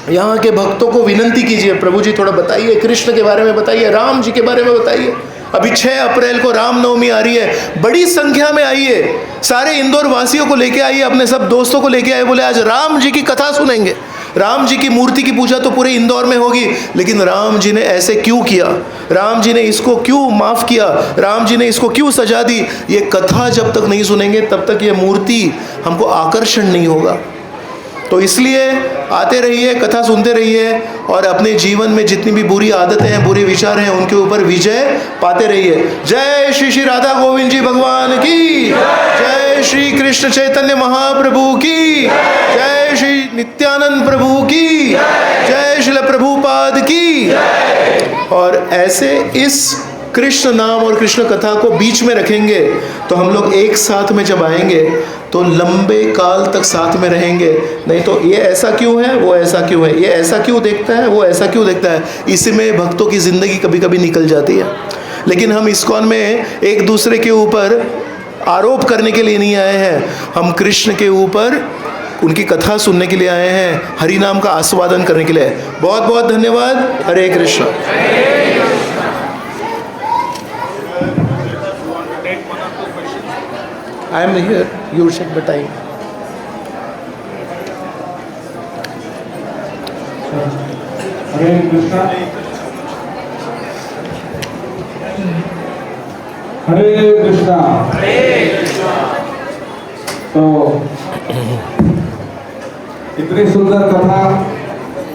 Speaker 1: यहाँ के भक्तों को विनंती कीजिए, प्रभु जी थोड़ा बताइए, कृष्ण के बारे में बताइए, राम जी के बारे में बताइए। अभी 6 अप्रैल को रामनवमी आ रही है, बड़ी संख्या में आइए, सारे इंदौर वासियों को लेके आइए, अपने सब दोस्तों को लेके आइए, बोले आज राम जी की कथा सुनेंगे। राम जी की मूर्ति की पूजा तो पूरे इंदौर में होगी, लेकिन राम जी ने ऐसे क्यों किया, राम जी ने इसको क्यों माफ़ किया, राम जी ने इसको क्यों सजा दी, ये कथा जब तक नहीं सुनेंगे तब तक ये मूर्ति हमको आकर्षण नहीं होगा। तो इसलिए आते रहिए, कथा सुनते रहिए, और अपने जीवन में जितनी भी बुरी आदतें हैं, बुरे विचार हैं, उनके ऊपर विजय पाते रहिए। जय श्री श्री राधा गोविंद जी भगवान की, जय श्री कृष्ण चैतन्य महाप्रभु की, जय श्री नित्यानंद प्रभु की, जय श्रील प्रभुपाद की। और ऐसे इस कृष्ण नाम और कृष्ण कथा को बीच में रखेंगे तो हम लोग एक साथ में जब आएंगे तो लंबे काल तक साथ में रहेंगे। नहीं तो ये ऐसा क्यों है, वो ऐसा क्यों है, ये ऐसा क्यों देखता है, वो ऐसा क्यों देखता है, इसमें भक्तों की ज़िंदगी कभी कभी निकल जाती है। लेकिन हम इस्कॉन में एक दूसरे के ऊपर आरोप करने के लिए नहीं आए हैं, हम कृष्ण के ऊपर उनकी कथा सुनने के लिए आए हैं, हरि नाम का आस्वादन करने के लिए। बहुत बहुत धन्यवाद। हरे Krishna. I am here, you check the time.
Speaker 2: हरे कृष्णा। हरे कृष्णा। तो इतनी सुंदर कथा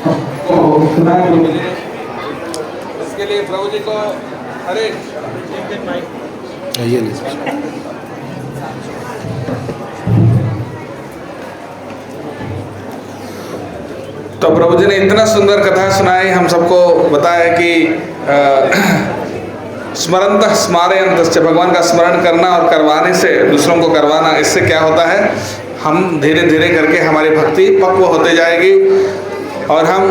Speaker 2: हमको सुनाई मिली, इसके लिए प्रभु जी को हरे। तो प्रभु जी ने इतना सुंदर कथा सुनाई, हम सबको बताया कि स्मरंतः स्मारयन्तश्च, भगवान का स्मरण करना और करवाने से, दूसरों को करवाना, इससे क्या होता है, हम धीरे धीरे करके हमारी भक्ति पक्व होते जाएगी और हम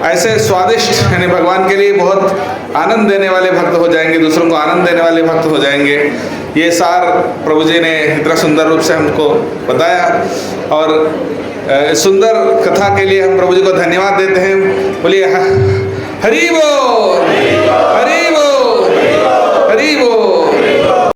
Speaker 2: ऐसे स्वादिष्ट यानी भगवान के लिए बहुत आनंद देने वाले भक्त हो जाएंगे, दूसरों को आनंद देने वाले भक्त हो जाएंगे। ये सार प्रभु जी ने इतना सुंदर रूप से हमको बताया, और सुंदर कथा के लिए हम प्रभु जी को धन्यवाद देते हैं। बोलिए हरि बोल।